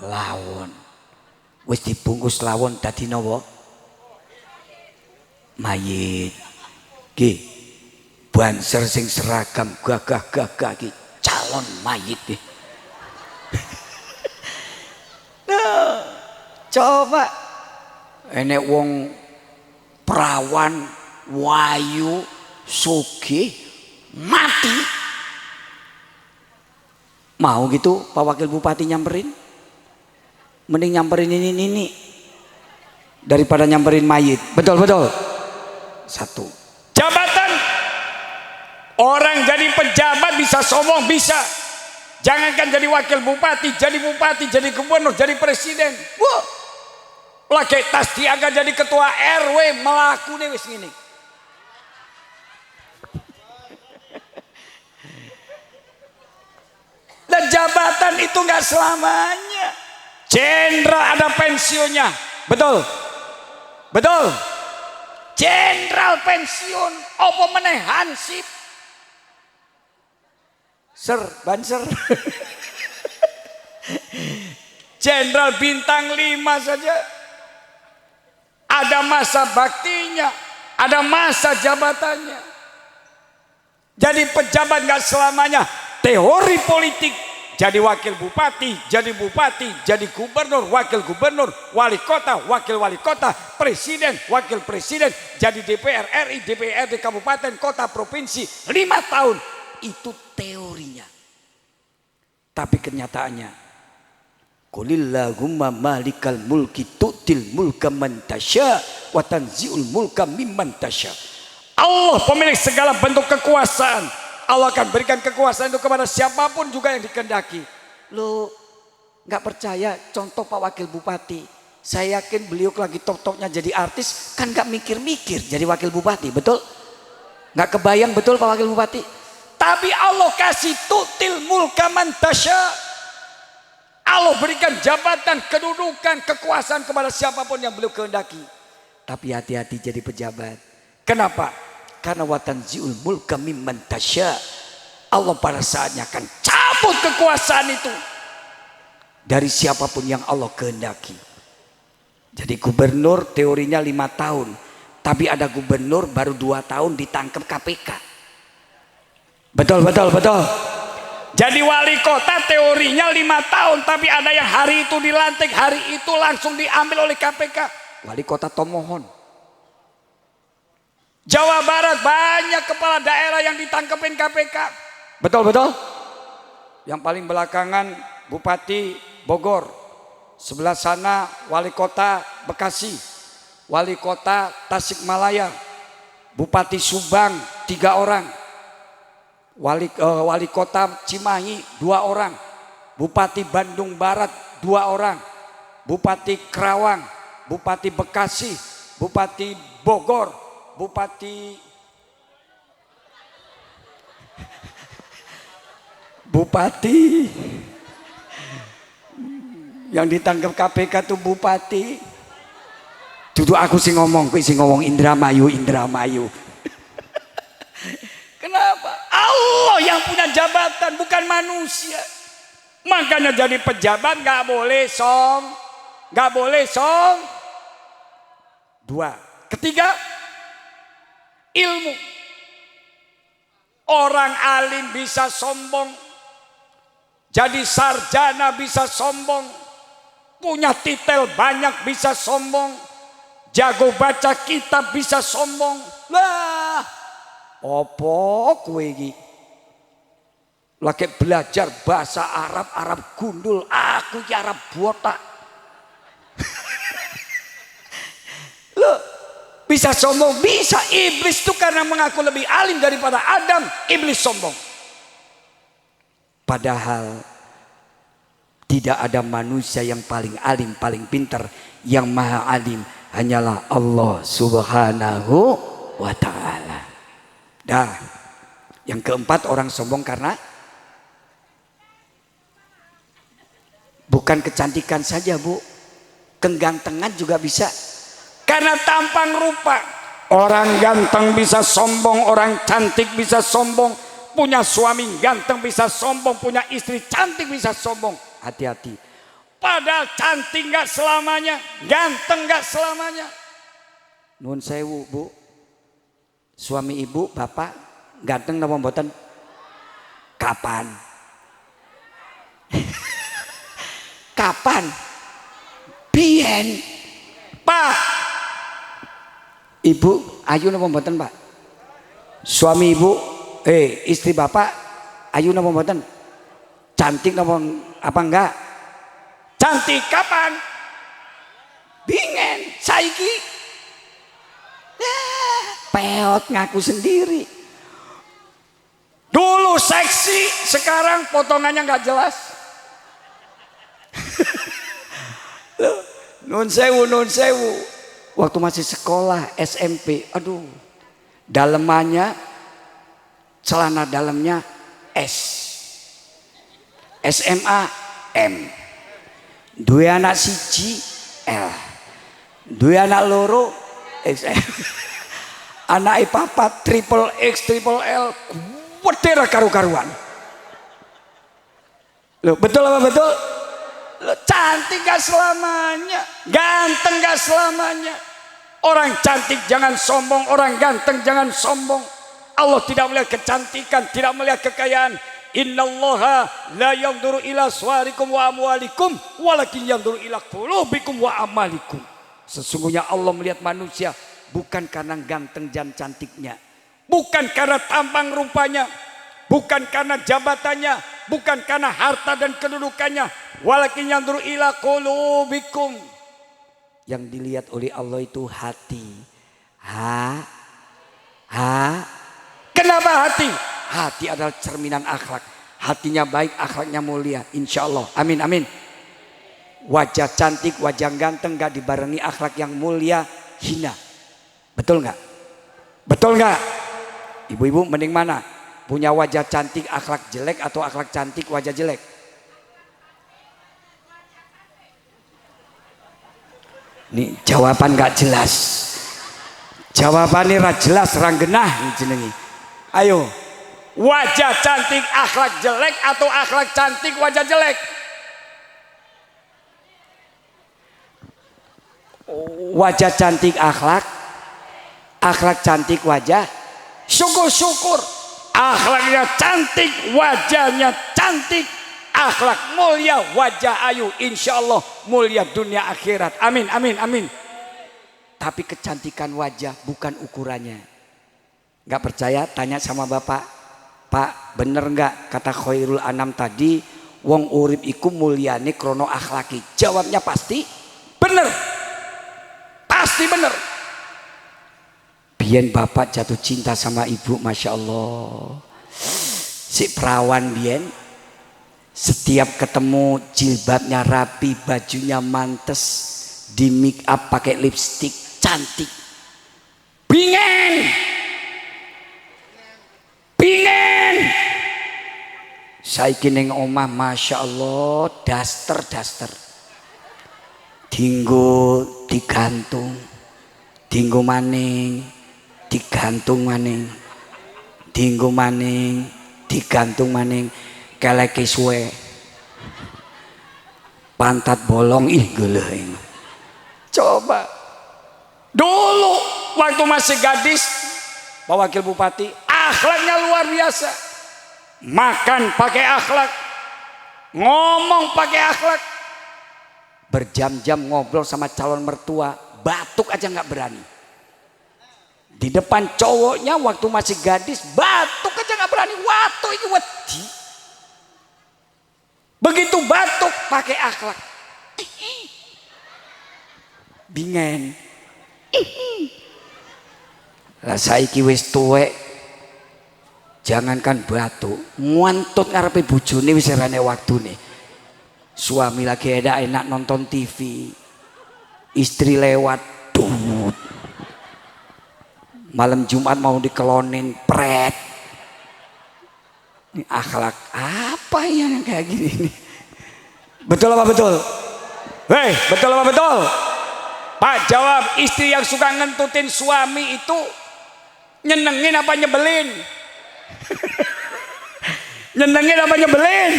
Lawon. Wis dibungkus lawon dadi napa? Mayit. Ki. Banser sing seragam gagah-gagah ki calon mayit ki. Nah, coba enek wong perawan wayu sugih mati. Mau gitu Pak Wakil Bupati nyamperin? Mending nyamperin ini daripada nyamperin mayit. Betul. Satu. Jabatan. Orang jadi pejabat bisa sombong, bisa. Jangankan jadi wakil bupati, jadi gubernur, jadi presiden. Wah. Lagi tas diangkat jadi ketua RW melakukan wis ngene. Dan jabatan itu nggak selamanya. Jenderal ada pensiunnya, betul. Jenderal pensiun, apa meneh hansip, banser. Jenderal bintang 5 saja ada masa baktinya, ada masa jabatannya. Jadi pejabat nggak selamanya. Teori politik, jadi wakil bupati, jadi gubernur, wakil gubernur, wali kota, wakil wali kota, presiden, wakil presiden, jadi DPR RI, DPRD kabupaten, kota, provinsi, 5 tahun. Itu teorinya. Tapi kenyataannya, qulillahumma malikal mulki tu'til mulka man tasya wa tanzi'ul mulka mimman tasya. Allah pemilik segala bentuk kekuasaan. Allah akan berikan kekuasaan itu kepada siapapun juga yang dikehendaki. Lo nggak percaya? Contoh Pak Wakil Bupati. Saya yakin beliau lagi top-topnya jadi artis, kan nggak mikir-mikir jadi wakil bupati, betul? Nggak kebayang, betul Pak Wakil Bupati? Tapi Allah kasih tutil mulka man tasya. Allah berikan jabatan, kedudukan, kekuasaan kepada siapapun yang beliau kehendaki. Tapi hati-hati jadi pejabat. Kenapa? Karena watanziul mulka mimman tasya. Allah pada saatnya akan cabut kekuasaan itu dari siapapun yang Allah kehendaki. Jadi gubernur teorinya 5 tahun, tapi ada gubernur baru 2 tahun ditangkap KPK. Betul. Jadi wali kota teorinya 5 tahun, tapi ada yang hari itu dilantik, hari itu langsung diambil oleh KPK. Wali kota Tomohon. Jawa Barat banyak kepala daerah yang ditangkepin KPK. Betul. Yang paling belakangan Bupati Bogor. Sebelah sana wali kota Bekasi, wali kota Tasikmalaya, Bupati Subang 3 orang, wali kota Cimahi 2 orang, Bupati Bandung Barat 2 orang, Bupati Kerawang, Bupati Bekasi, Bupati Bogor, Bupati Bupati. Yang ditangkap KPK tuh bupati. Duduk aku sih ngomong, kowe sing ngomong Indramayu. Kenapa? Allah yang punya jabatan, bukan manusia. Makanya jadi pejabat nggak boleh song. Dua. Ketiga, ilmu. Orang alim bisa sombong, jadi sarjana bisa sombong, punya titel banyak bisa sombong, jago baca kitab bisa sombong. Lah, opo kowe iki? Lagi belajar bahasa Arab gundul, aku ki Arab botak. Loh, bisa sombong, bisa. Iblis itu karena mengaku lebih alim daripada Adam, iblis sombong. Padahal tidak ada manusia yang paling alim, paling pintar, yang maha alim hanyalah Allah Subhanahu wa ta'ala. Dah. Yang keempat, orang sombong karena bukan kecantikan saja, Bu. Kegantengan juga bisa. Karena tampang rupa. Orang ganteng bisa sombong, orang cantik bisa sombong, punya suami ganteng bisa sombong, punya istri cantik bisa sombong. Hati-hati. Padahal cantik gak selamanya, ganteng gak selamanya. Nuhun sewu, Bu. Suami ibu, bapak ganteng napa mboten? Kapan? Kapan? Biyen. Pak, ibu ayu napa mboten, Pak? Suami ibu, istri bapak ayu napa mboten? Cantik napa apa enggak? Cantik kapan? Bingen, saiki. Peot ngaku sendiri. Dulu seksi, sekarang potongannya nggak jelas. Nun sewu. Waktu masih sekolah SMP, aduh, dalemannya, celana dalamnya S, SMA M, dua anak siji L, dua anak loro XL, anak papat triple X triple L, wedera karu-karuan. Loh, betul apa betul? Cantik gak selamanya, ganteng gak selamanya. Orang cantik jangan sombong, orang ganteng jangan sombong. Allah tidak melihat kecantikan, tidak melihat kekayaan. Innallaha la yanzuru ila suwarikum wa amwalikum walakin yanzuru ila qulubikum wa amalikum. Sesungguhnya Allah melihat manusia bukan karena ganteng dan cantiknya, bukan karena tampang rupanya, bukan karena jabatannya, bukan karena harta dan kedudukannya, walakin yanzuru ila qulubikum. Yang dilihat oleh Allah itu hati. Kenapa hati? Hati adalah cerminan akhlak. Hatinya baik, akhlaknya mulia, insya Allah. Amin amin. Wajah cantik, wajah ganteng gak dibarengi akhlak yang mulia, hina. Betul nggak? Betul nggak? Ibu-ibu mending mana? Punya wajah cantik akhlak jelek atau akhlak cantik wajah jelek? Nih jawaban gak jelas. Jawabannya ra jelas, ra genah jenengi. Ayo, wajah cantik akhlak jelek atau akhlak cantik wajah jelek? Wajah cantik akhlak, akhlak cantik wajah. Syukur-syukur akhlaknya cantik, wajahnya cantik, akhlak mulia, wajah ayu, insya Allah mulia dunia akhirat. Amin amin amin. Tapi kecantikan wajah bukan ukurannya. Gak percaya tanya sama bapak. Pak, bener gak kata Khairul Anam tadi, wong urip iku mulyane krono akhlaki? Jawabnya pasti bener. Pasti bener. Biyen bapak jatuh cinta sama ibu, masya Allah. Si perawan biyen, setiap ketemu jilbabnya rapi, bajunya mantes, di make up pakai lipstick, cantik. Bingen. Saiki ning omah Masya Allah daster. Dinggo digantung. Dinggo maning digantung maning. Dinggo maning digantung maning. Keleki suwe. Pantat bolong geleh. Coba. Dulu waktu masih gadis Pak Wakil Bupati, akhlaknya luar biasa. Makan pakai akhlak, ngomong pakai akhlak. Berjam-jam ngobrol sama calon mertua, batuk aja nggak berani. Di depan cowoknya waktu masih gadis, batuk aja nggak berani. Waktu itu wedi. Begitu batuk pakai akhlak. Bingen. Lah saiki wis tuwek. Jangankan batuk, nguantut ngarepe bojone wis rene waktune. Suami lagi enak nonton TV. Istri lewat dut. Malam Jumat mau dikelonin pret. Ini akhlak apa yang kayak gini ini? Betul apa betul? Hei, betul apa betul? Pak jawab, istri yang suka ngentutin suami itu nyenengin apa nyebelin? Nyenengin apa nyebelin?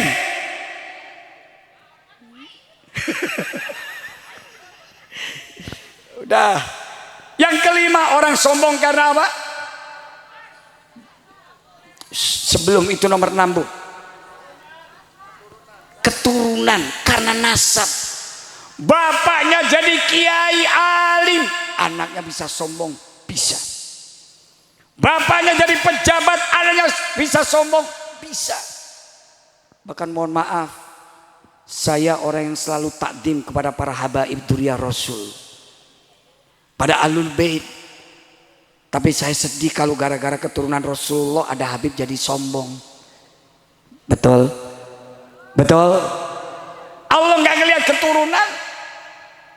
Udah. Yang kelima, orang sombong karena apa? Sebelum itu nomor 6 Bu. Keturunan karena nasab. Bapaknya jadi kiai alim, anaknya bisa sombong, bisa. Bapaknya jadi pejabat, anaknya bisa sombong, bisa. Bahkan mohon maaf, saya orang yang selalu takdim kepada para habaib dzurriyyah Rasul, pada Ahlul Bait. Tapi saya sedih kalau gara-gara keturunan Rasulullah ada Habib jadi sombong. Betul? Betul? Allah nggak ngelihat keturunan.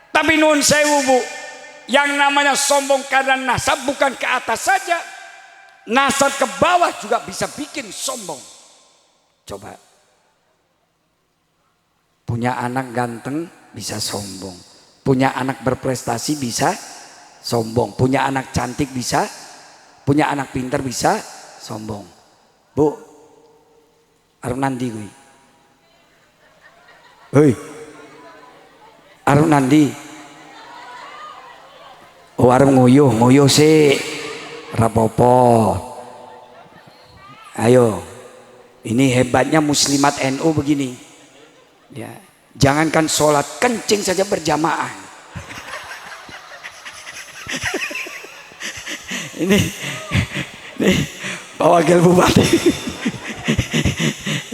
Tapi nun sewu Bu, yang namanya sombong karena nasab bukan ke atas saja, nasab ke bawah juga bisa bikin sombong. Coba, punya anak ganteng bisa sombong, punya anak berprestasi bisa sombong, punya anak cantik bisa, punya anak pintar bisa sombong. Bu, arep nandi kuwi? Hei, arep nandi? Oh arep nguyuh sih, rapopo. Ayo, ini hebatnya muslimat NU begini. Ya, jangankan sholat, kencing saja berjamaah. ini Pak Wakil Bupati.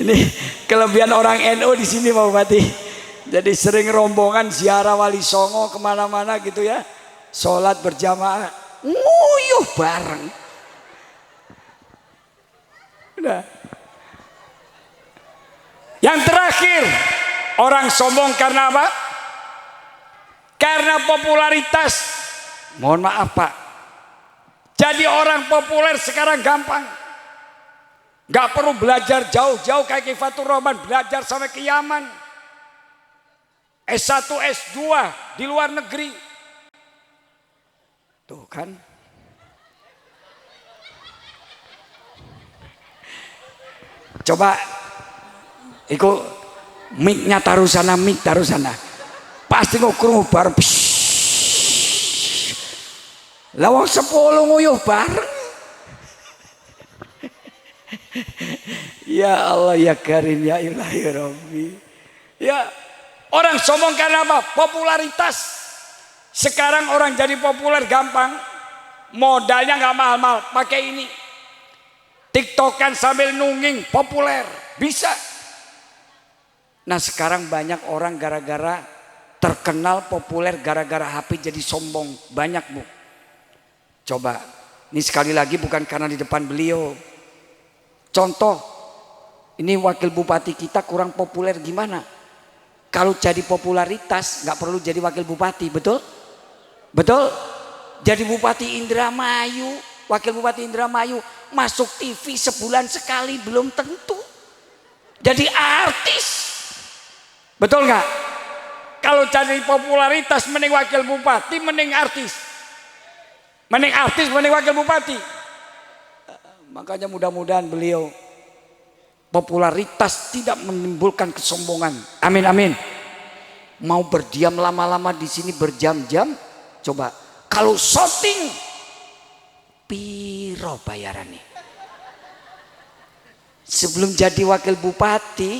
Ini kelebihan orang NU di sini Pak Bupati. Jadi sering rombongan ziarah Wali Songo kemana-mana gitu ya. Sholat berjamaah, nguyuh bareng. Udah. Yang terakhir, orang sombong karena apa? Karena popularitas. Mohon maaf Pak, jadi orang populer sekarang gampang. Gak perlu belajar jauh-jauh kayak Kifatur Rahman, belajar sampai ke Yaman. S1, S2 di luar negeri. Tuh kan. Coba iku mic-nya taruh sana, mic taruh sana. Pasti ngukur bareng. Lawang 10 nguyuh bareng. Ya Allah ya Karim ya Ilahi Rabbi. Ya, orang sombong karena apa? Popularitas. Sekarang orang jadi populer gampang, modalnya nggak mahal-mahal, pakai ini, tiktokan sambil nungging, populer, bisa. Nah sekarang banyak orang gara-gara terkenal populer, gara-gara HP jadi sombong, banyak Bu. Coba, ini sekali lagi bukan karena di depan beliau. Contoh, ini wakil bupati kita kurang populer gimana? Kalau jadi popularitas nggak perlu jadi wakil bupati, betul? Betul? Jadi Bupati Indramayu, Wakil Bupati Indramayu masuk TV sebulan sekali belum tentu. jadi artis. Betul nggak? Kalau cari popularitas mending wakil bupati, mending artis. Mending artis, mending wakil bupati. Makanya mudah-mudahan beliau popularitas tidak menimbulkan kesombongan. Amin amin. Mau berdiam lama-lama di sini berjam-jam, coba kalau syuting piro bayarannya? Sebelum jadi wakil bupati,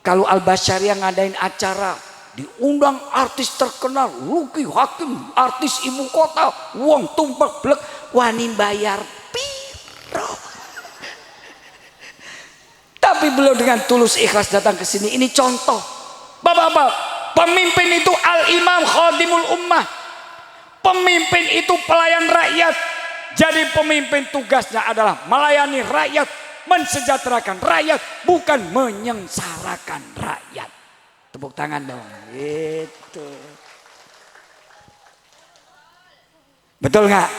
kalau Al-Basyari yang ngadain acara, diundang artis terkenal, Luki Hakim, artis ibu kota, wong tumpak blek, wani bayar piro. Tapi beliau dengan tulus ikhlas datang ke sini. Ini contoh. Bapak-bapak, pemimpin itu al-imam khadimul ummah. Pemimpin itu pelayan rakyat. Jadi pemimpin tugasnya adalah melayani rakyat, mensejahterakan rakyat, bukan menyengsarakan rakyat. Tepuk tangan dong. Gitu. Betul nggak?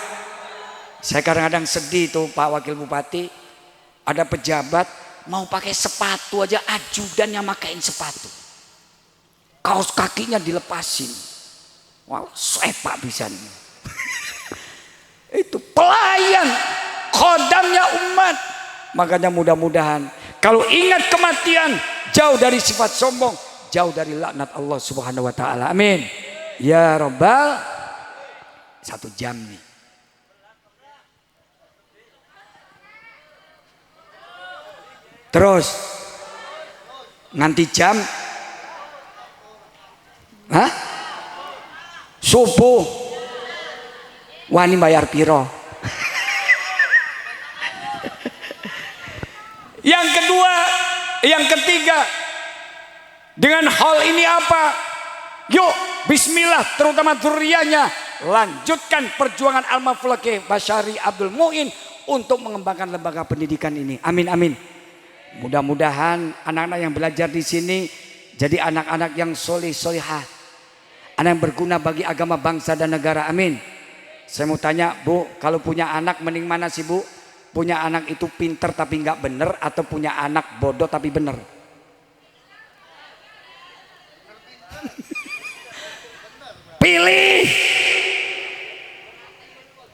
Saya kadang-kadang sedih tuh Pak Wakil Bupati, ada pejabat mau pakai sepatu aja ajudan yang makain sepatu. Kaos kakinya dilepasin. Wah, sepak bisa nih. Itu pelayan, khodamnya umat. Makanya mudah-mudahan kalau ingat kematian, jauh dari sifat sombong, jauh dari laknat Allah Subhanahu wa taala. Amin. Ya Rabbal. 1 jam nih. Terus nganti jam subuh wani bayar piro. Yang kedua, yang ketiga, dengan hal ini apa? Yuk bismillah, terutama zuriyahnya, lanjutkan perjuangan Al-Maflaqih Basyari Abdul Muin untuk mengembangkan lembaga pendidikan ini. Amin amin. Mudah-mudahan anak-anak yang belajar di sini jadi anak-anak yang soleh solehah, anak yang berguna bagi agama, bangsa dan negara. Amin. Saya mau tanya Bu, kalau punya anak mending mana sih Bu? Punya anak itu pinter tapi nggak bener, atau punya anak bodoh tapi bener? Pilih.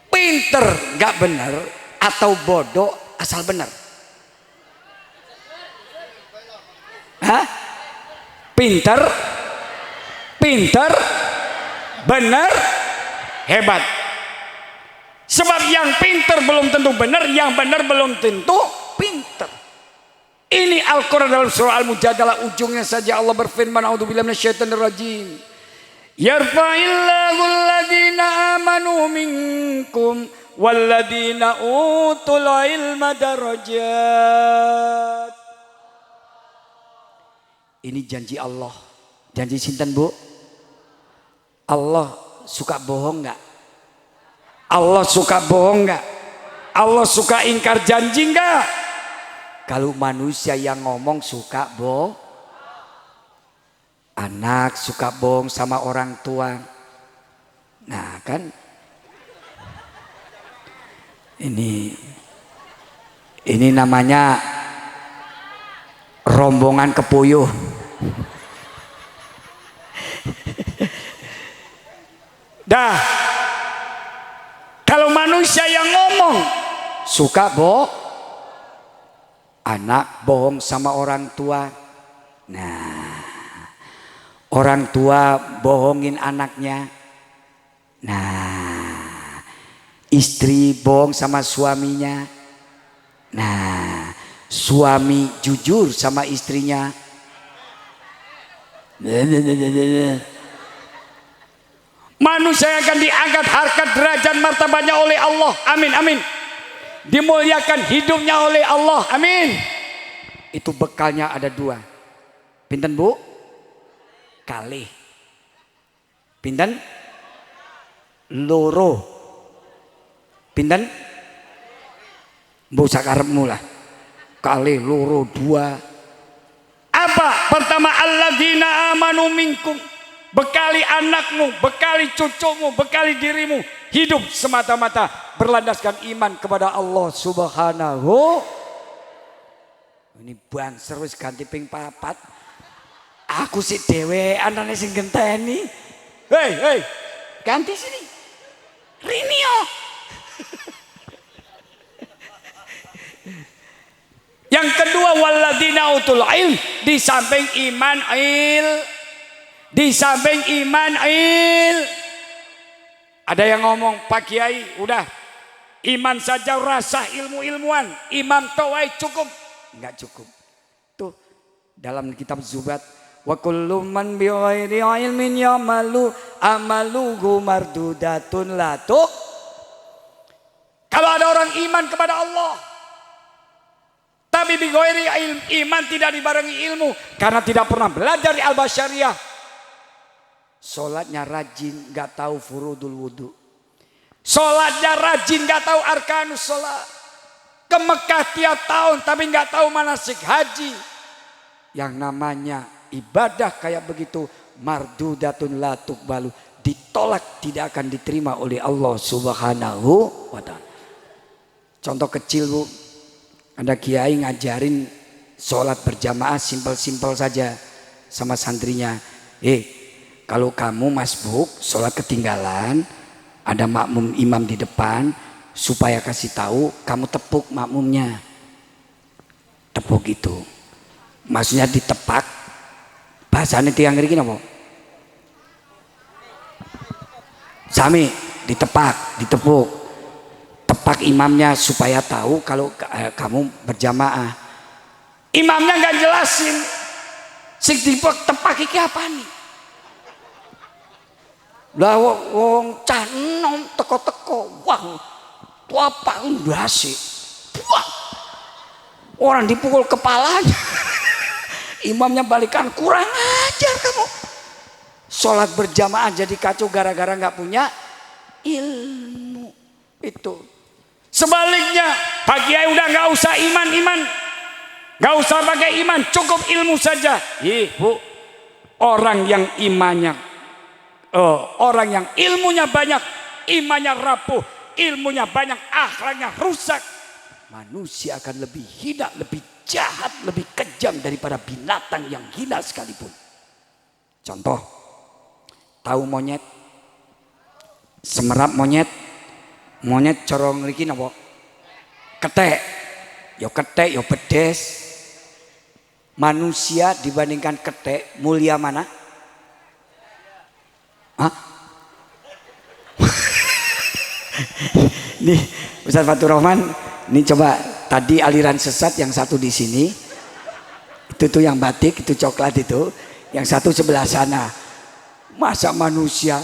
Pinter nggak bener atau bodoh asal bener? Hah? Pinter, bener, hebat. Sebab yang pinter belum tentu benar, yang benar belum tentu pinter. Ini Al-Quran dalam surah Al-Mujadalah, ujungnya saja Allah berfirman, a'udzubillahi minasyaitonirrajim. Yarfa'illahu alladhina amanu minkum walladhina utul ilma darajat. Ini janji Allah. Janji sinten Bu? Allah suka bohong nggak? Allah suka bohong nggak? Allah suka ingkar janji nggak? Kalau manusia yang ngomong suka bohong, anak suka bohong sama orang tua. Nah kan, ini namanya rombongan kepuyuh. Dah, kalau manusia yang ngomong suka bohong, anak bohong sama orang tua. Nah, orang tua bohongin anaknya. Nah, istri bohong sama suaminya. Nah, suami jujur sama istrinya. Manusia akan diangkat harkat derajat martabatnya oleh Allah. Amin amin. Dimuliakan hidupnya oleh Allah. Amin. Itu bekalnya ada 2. Pinten Bu? Kalih. Pinten? Loro. Pinten? Bu sakarepmu lah. Kalih loro 2. Apa? Pertama, alladzina amanu minkum. Bekali anakmu, bekali cucumu, bekali dirimu hidup semata-mata berlandaskan iman kepada Allah Subhanahu Ini banser wis ganti ping 4. Aku sih dhewean ana sing genteni. Hei, ganti sini. Rinio. Yang kedua walladzina utul ilm, di samping iman ada yang ngomong, Pak Kiai udah iman saja rasa ilmuan imam tawai cukup. Enggak cukup. Tuh dalam kitab Zubat, wa kullu man bi ghairi ilmin amaluhu mardudatun latuk. Kalau ada orang iman kepada Allah tapi bi ghairi iman tidak dibarengi ilmu karena tidak pernah belajar di al-basyariyah, sholatnya rajin gak tahu furudul wudu, sholatnya rajin gak tahu arkanus sholat, ke Mekah tiap tahun tapi gak tahu manasik haji. Yang namanya ibadah kayak begitu mardudatun la tuqbalu, ditolak, tidak akan diterima oleh Allah Subhanahu wa ta'ala. Contoh kecil Bu, ada kiai ngajarin sholat berjamaah simpel-simpel saja sama santrinya. Kalau kamu masbuk sholat ketinggalan, ada makmum imam di depan, supaya kasih tahu kamu tepuk makmumnya. Tepuk itu maksudnya ditepak, bahasanya tiang ngeriki apa? Sami, ditepak, ditepuk. Tepak imamnya supaya tahu kalau kamu berjamaah. Imamnya nggak jelasin, sing tepak iki apa nih? Lah wong cah enom teko-teko, wah tuapak ndase. Wah. Orang dipukul kepalanya. Imamnya balikan, kurang ajar kamu. Sholat berjamaah jadi kacau gara-gara nggak punya ilmu. Itu. Sebaliknya, Pak Kiai udah nggak usah iman, nggak usah pakai iman, cukup ilmu saja. Bu, orang yang imannya, orang yang ilmunya banyak, imannya rapuh, ilmunya banyak, akhlaknya rusak, manusia akan lebih hina, lebih jahat, lebih kejam daripada binatang yang hina sekalipun. Contoh, tahu monyet, semerap monyet corong ngriki napa? Ketek. Yo ketek, yo pedes. Manusia dibandingkan ketek mulia mana? Hah? Nih Ustaz Fatur Rahman, ini coba tadi aliran sesat yang satu di sini. Itu tuh yang batik, itu coklat itu. Yang satu sebelah sana. Masa manusia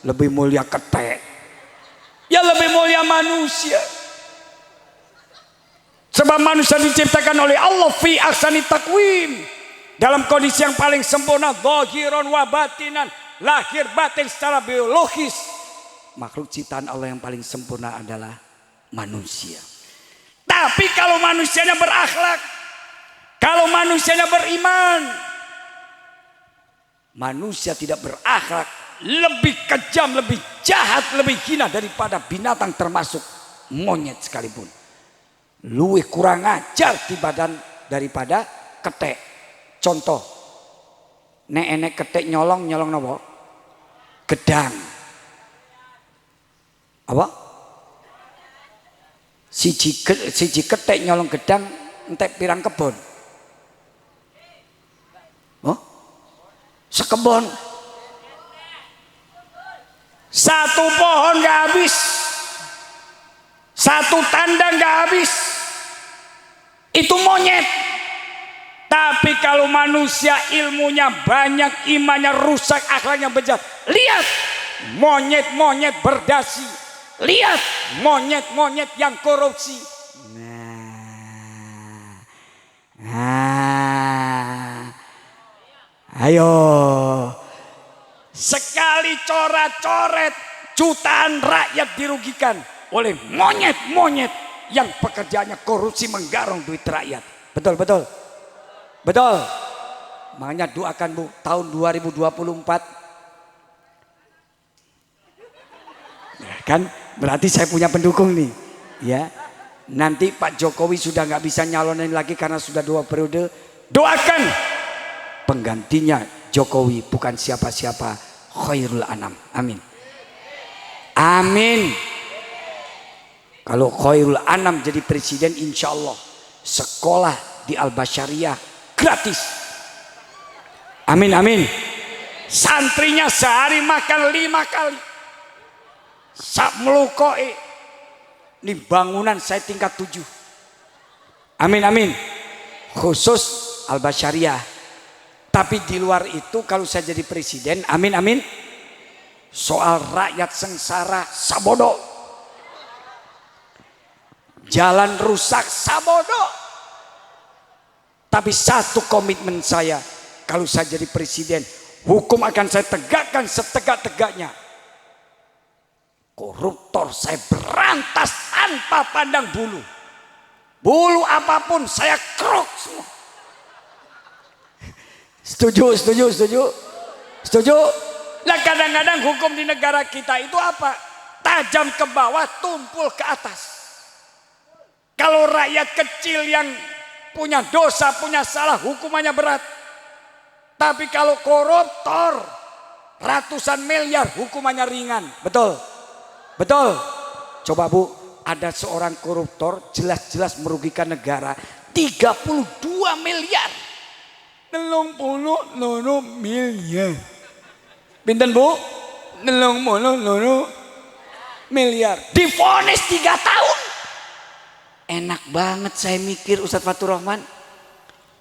lebih mulia ketek? Ya lebih mulia manusia. Sebab manusia diciptakan oleh Allah fi ahsani taqwim, dalam kondisi yang paling sempurna, zahiran wa batinan, lahir batin secara biologis. Makhluk ciptaan Allah yang paling sempurna adalah manusia. Tapi kalau manusianya berakhlak, kalau manusianya beriman, manusia tidak berakhlak, lebih kejam, lebih jahat, lebih hina daripada binatang, termasuk monyet sekalipun. Luwih kurang ajar di badan daripada ketek. Contoh, nek ketek nyolong napa? Gedang. Apa? Siji ketek nyolong gedang entek pirang kebon? Oh? Sekebon. Satu pohon gak habis, satu tandang gak habis. Itu monyet. Tapi kalau manusia ilmunya banyak, imannya rusak, akhlaknya bejat, lihat monyet-monyet berdasi, lihat monyet-monyet yang korupsi. Ayo. Sekali coret-coret, jutaan rakyat dirugikan oleh monyet-monyet yang pekerjaannya korupsi, menggarong duit rakyat. Betul. Makanya doakan Bu, tahun 2024. Ya, kan berarti saya punya pendukung nih. Ya. Nanti Pak Jokowi sudah nggak bisa nyalonin lagi karena sudah 2 periode. Doakan penggantinya Jokowi bukan siapa-siapa, Khairul Anam. Amin. Amin. Kalau Khairul Anam jadi presiden, insya Allah sekolah di Al-Basyariah gratis. Amin amin. Santrinya sehari makan 5 kali. Sak melukoi. Ini bangunan saya tingkat 7. Amin amin. Khusus Al-Basyariah. Tapi di luar itu kalau saya jadi presiden, amin amin. Soal rakyat sengsara, sabodo. Jalan rusak, sabodo. Tapi satu komitmen saya, kalau saya jadi presiden, hukum akan saya tegakkan setegak-tegaknya. Koruptor saya berantas tanpa pandang bulu. Bulu apapun saya kerok semua. Setuju, setuju, setuju. Setuju? Nah kadang-kadang hukum di negara kita itu apa? Tajam ke bawah, tumpul ke atas. Kalau rakyat kecil yang punya dosa, punya salah, hukumannya berat. Tapi kalau koruptor ratusan miliar, hukumannya ringan. Betul? Betul? Coba Bu, ada seorang koruptor jelas-jelas merugikan negara 32 miliar. 30 miliar. Pinten Bu? 30 miliar. Divonis 3 tahun. Enak banget saya mikir Ustadz Fatur Rahman.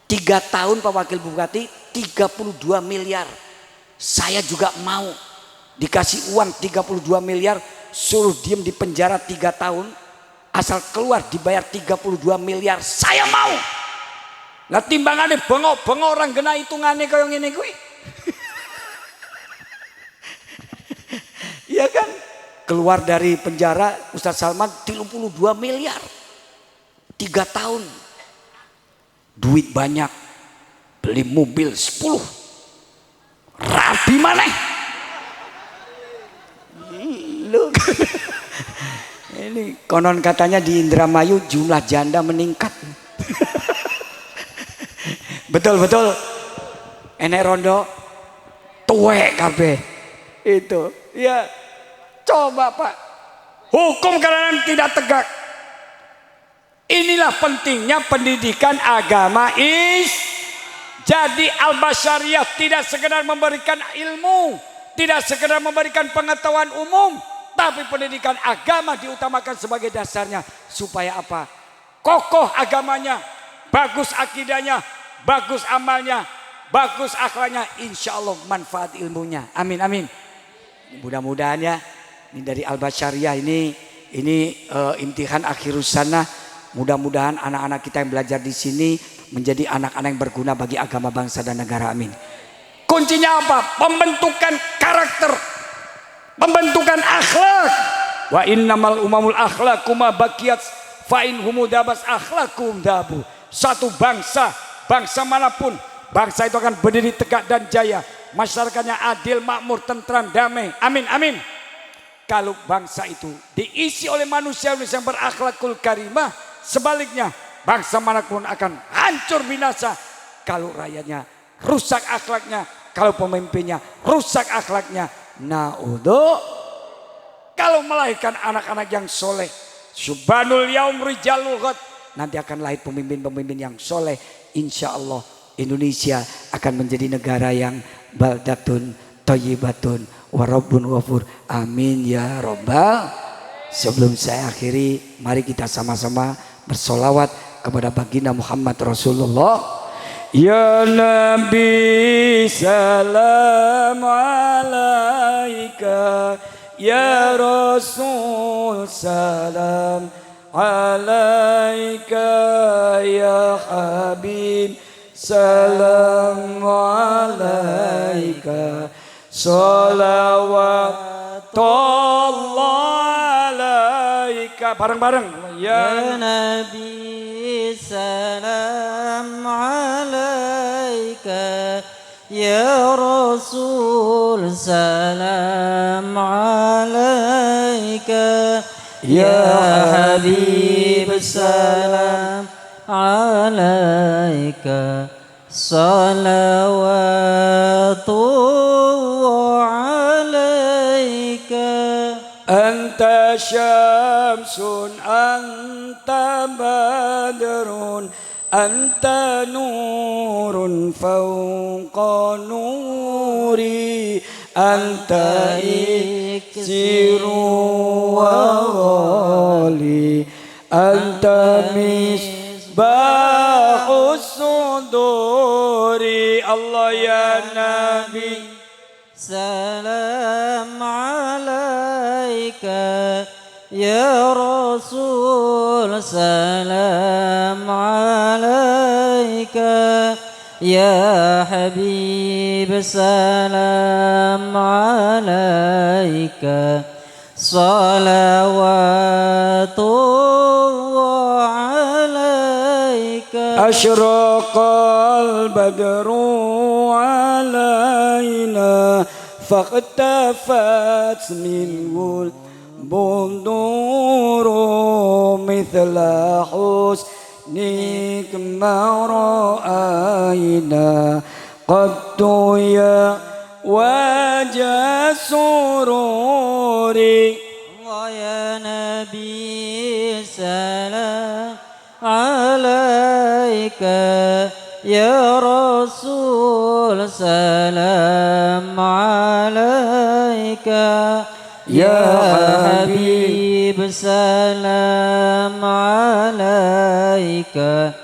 3 tahun Pak Wakil Bupati, 32 miliar. Saya juga mau dikasih uang 32 miliar, suruh diem di penjara 3 tahun, asal keluar dibayar 32 miliar, saya mau. Lah timbangannya bengok-bengok orang kena hitungannya kayak ngene kuwi. Iya kan? Keluar dari penjara Ustadz Salman 32 miliar. 3 tahun. Duit banyak. Beli mobil 10. Rabi maneh. Ini konon katanya di Indramayu jumlah janda meningkat. Betul-betul. Enek rondo tuwek kabeh. Itu. Ya. Coba Pak. Hukum kadang tidak tegak. Inilah pentingnya pendidikan agama Jadi Al-Basyariah tidak sekedar memberikan ilmu, tidak sekedar memberikan pengetahuan umum, tapi pendidikan agama diutamakan sebagai dasarnya. Supaya apa? Kokoh agamanya, bagus akidahnya, bagus amalnya, bagus akhlaknya, insya Allah manfaat ilmunya. Amin amin. Mudah-mudahan ya, ini dari Al-Basyariah ini imtihan akhirus sana. Mudah-mudahan anak-anak kita yang belajar di sini menjadi anak-anak yang berguna bagi agama bangsa dan negara. Amin. Kuncinya apa? Pembentukan karakter, pembentukan akhlak. Wa innamal umamul akhlaqu ma baqiyat fa in humudabas akhlaqum dabu. Satu bangsa manapun, bangsa itu akan berdiri tegak dan jaya. Masyarakatnya adil, makmur, tentram, damai. Amin amin. Kalau bangsa itu diisi oleh manusia yang berakhlakul karimah, sebaliknya bangsa manapun akan hancur binasa kalau rakyatnya rusak akhlaknya, kalau pemimpinnya rusak akhlaknya. Naudhu. Kalau melahirkan anak-anak yang soleh, subhanul yaum rijalul ghad, nanti akan lahir pemimpin-pemimpin yang soleh. Insya Allah Indonesia akan menjadi negara yang baldatun thayyibatun wa rabbun ghafur. Amin ya rabbal. Sebelum saya akhiri, mari kita sama-sama bersolawat kepada baginda Muhammad Rasulullah. Ya Nabi salam alaika, ya Rasul salam alaika, ya Habib salam alaika, salawatullah alaika. Bareng-bareng. Ya Nabi salam alaika, ya Rasul salam alaika, ya Habib salam alaika salawatullah alaika anta syamsun anta badrun anta nurun fawqa nuri anta iksiru wa ghali anta misbahus suduri Allah ya Nabi salam alaika ya Rasul salam alaika ya Habib salam alaika salawatullah alaika asyraqal badru alaina faqtafat minhu bunduru mithla husnik ma ra'ayna qattu ya wajah sururi Allah ya Nabi salam alaika ya Rasul salam alaika ya Habib salam alaika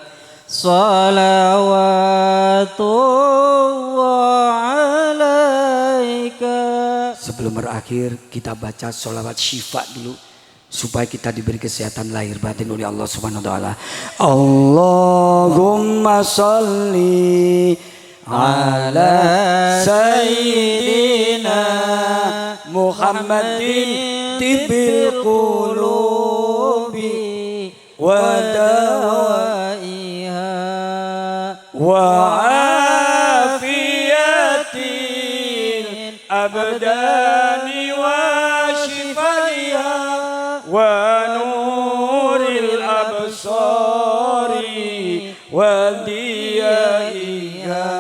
salawatullah alaika. Sebelum berakhir kita baca sholawat syifa dulu supaya kita diberi kesehatan lahir batin oleh Allah Subhanahu wa taala. Allahumma sholli ala sayyidina Muhammadin tibbil qulubi wa dawaiha wa afiyatin abdani wa shifaiha wa nuril absari wa diyaiha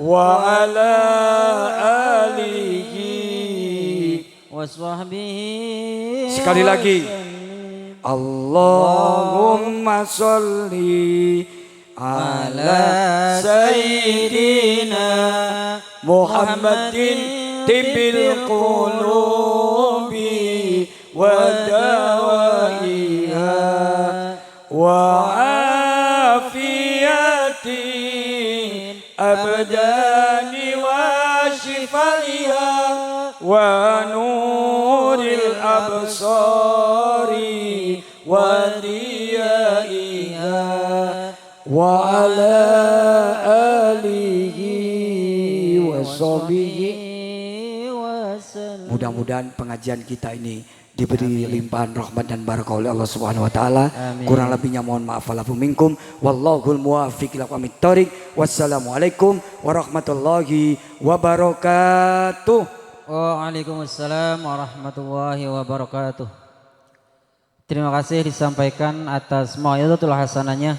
wa ala alihi wa sahbihi. Sekali lagi Allahumma sholli ala sayyidina Muhammadin tibbil qulubi wa dawaiha wa afiyatin abdani wa shifaiha wa nuril absari wa diyaiha wa ala alihi wa sahbihi. Mudah-mudahan pengajian kita ini diberi limpahan rahmat dan barakah oleh Allah Subhanahu wa taala. Kurang lebihnya mohon maaf walafu minkum. Wallahul muwaffiq ila aqwamit thoriq. Wassalamualaikum warahmatullahi wabarakatuh. Waalaikumsalam warahmatullahi wabarakatuh. Terima kasih disampaikan atas mau'izatul hasanahnya.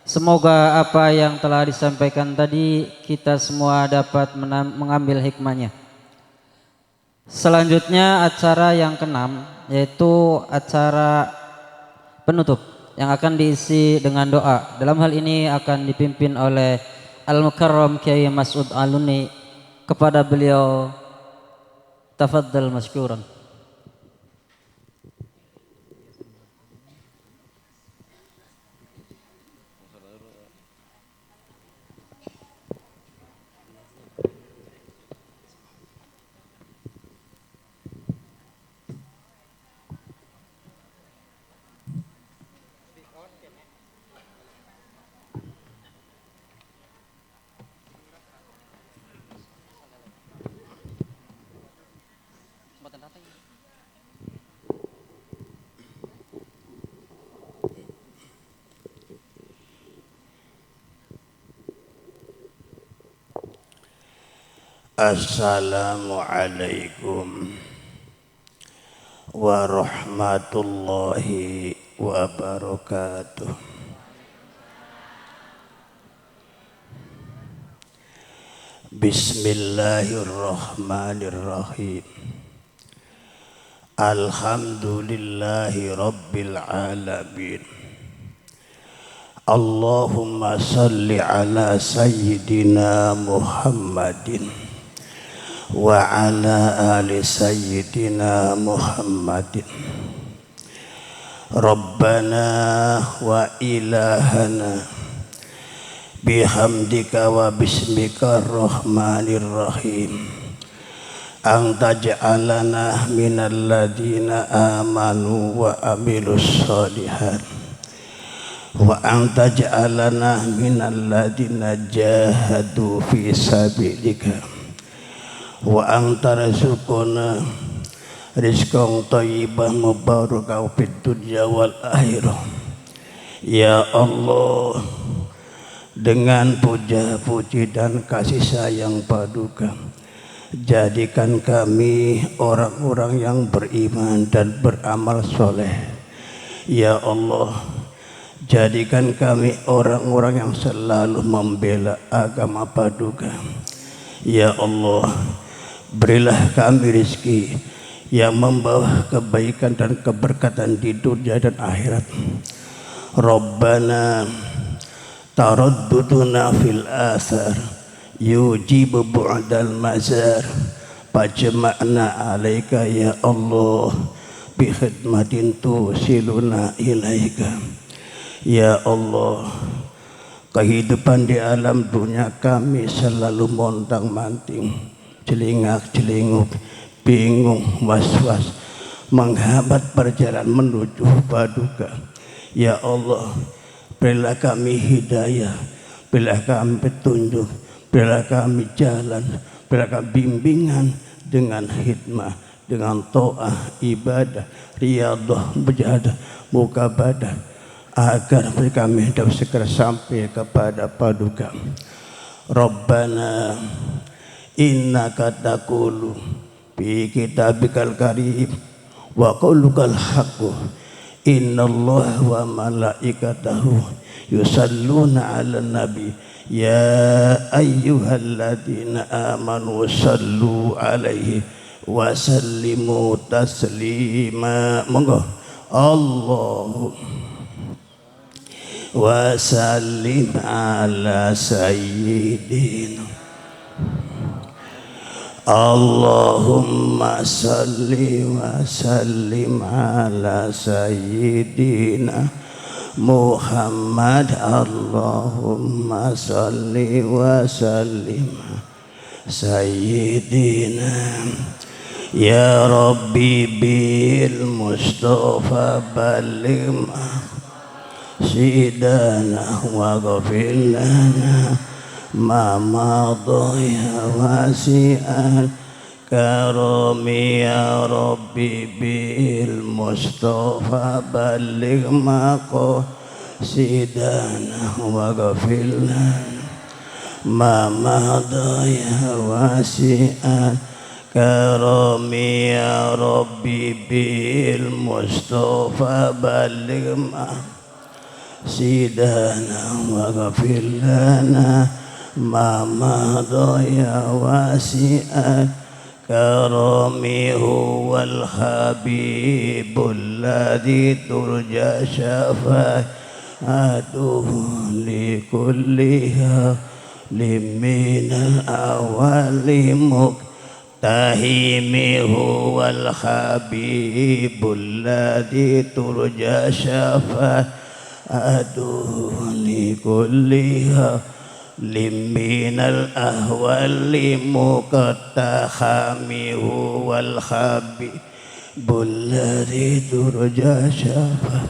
Semoga apa yang telah disampaikan tadi kita semua dapat mengambil hikmahnya. Selanjutnya acara yang keenam yaitu acara penutup yang akan diisi dengan doa. Dalam hal ini akan dipimpin oleh Al-Mukarram Kiai Mas'ud Aluni. Kepada beliau tafadhal masykuran. Assalamualaikum warahmatullahi wabarakatuh. Bismillahirrahmanirrahim. Alhamdulillahi rabbil alamin. Allahumma salli ala sayyidina Muhammadin wa ala ali sayyidina Muhammadin. Rabbana wa ilahana bihamdika wa bismika rahmanir rahim. Anta ja'alana minal ladina amanu wa amilus solihat wa anta ja'alana minal ladina jahadu fi sabilika wa anta rizquna rizqan thayyiban mubarakan fid dunya wal akhirah. Ya Allah, dengan puja-puji dan kasih sayang Paduka, jadikan kami orang-orang yang beriman dan beramal soleh. Ya Allah, jadikan kami orang-orang yang selalu membela agama Paduka. Ya Allah, berilah kami rezeki yang membawa kebaikan dan keberkatan di dunia dan akhirat. Rabbana taradduduna fil athar yujibu bu'dal mazar fajma'na alaika ya Allah bi khidmatin tusiluna ilaika. Ya Allah, kehidupan di alam dunia kami selalu montang-manting, celingak-celinguk, bingung, was-was, menghambat perjalanan menuju Paduka. Ya Allah, berilah kami hidayah, berilah kami petunjuk, berilah kami jalan, berilah kami bimbingan dengan hikmah, dengan ta'ah, ibadah, riyadhah, mujahadah, mukabadah, agar kami dapat segera sampai kepada Paduka. Rabbana innaka taqulu fi kitabikal karim wa qaulukal haqqu innallaha wa malaikatahu yusalluna 'alan nabi ya ayyuhalladzina amanu sallu 'alaihi wa sallimu taslima. Monggo Allah wa sallim ala sayyidina. Allahumma salli wa sallim ala sayyidina Muhammad. Allahumma salli wa sallim sayyidina. Ya Rabbi bil Mustafa balligh sidana wa ghfir lana ma madha ya wasi'al karami. Ya Rabbi bil Mustafa balligh maqasidana wa ghfir lana ma madha ya wasi'al karami. Ya Rabbi bil Mustafa balligh sidana wa ghfir lana ma madha ya wasi'al karami. Huwal habibul ladzi turja syafa'atuhu li kulliha liminal awali muktahimi. Huwal habibul ladzi turja syafa'atuhu li kulliha liminal ahwali muqtahami. Huwal habibul ladzi turja syafa'atuhu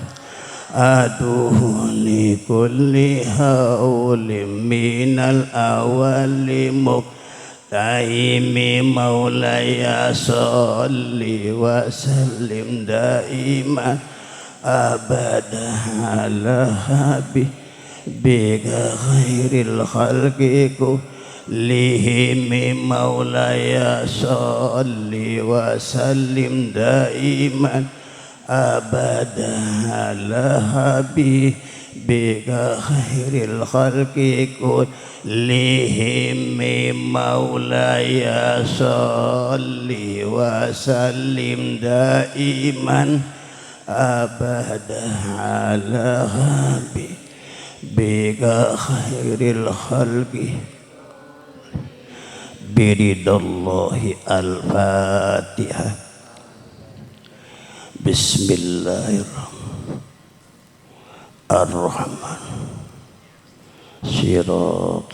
li kulli hawli minal awali muqtahimi. Maulaya salli wa sallim daiman abada ala habibika khairil khalqi kullihim. Maulaya salli wa sallim daiman أبدا على حبيبك خير الخلق كلهم مولاي صل وسلم دائما أبدا على حبيبك خير الخلق برضا الله. الفاتحة. بسم الله الرحمن صراط.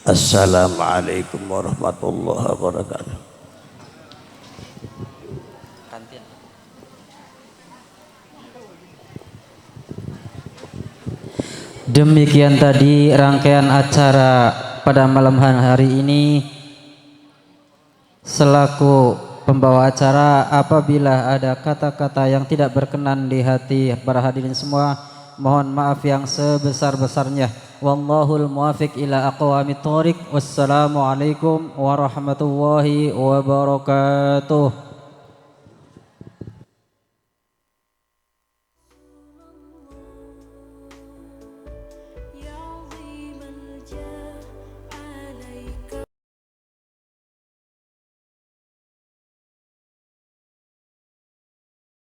Assalamualaikum warahmatullahi wabarakatuh. Demikian tadi rangkaian acara pada malam hari ini. Selaku pembawa acara, apabila ada kata-kata yang tidak berkenan di hati para hadirin semua, mohon maaf yang sebesar-besarnya. Wallahul muwafiq ila aqwamit thoriq. Wassalamualaikum warahmatullahi wabarakatuh.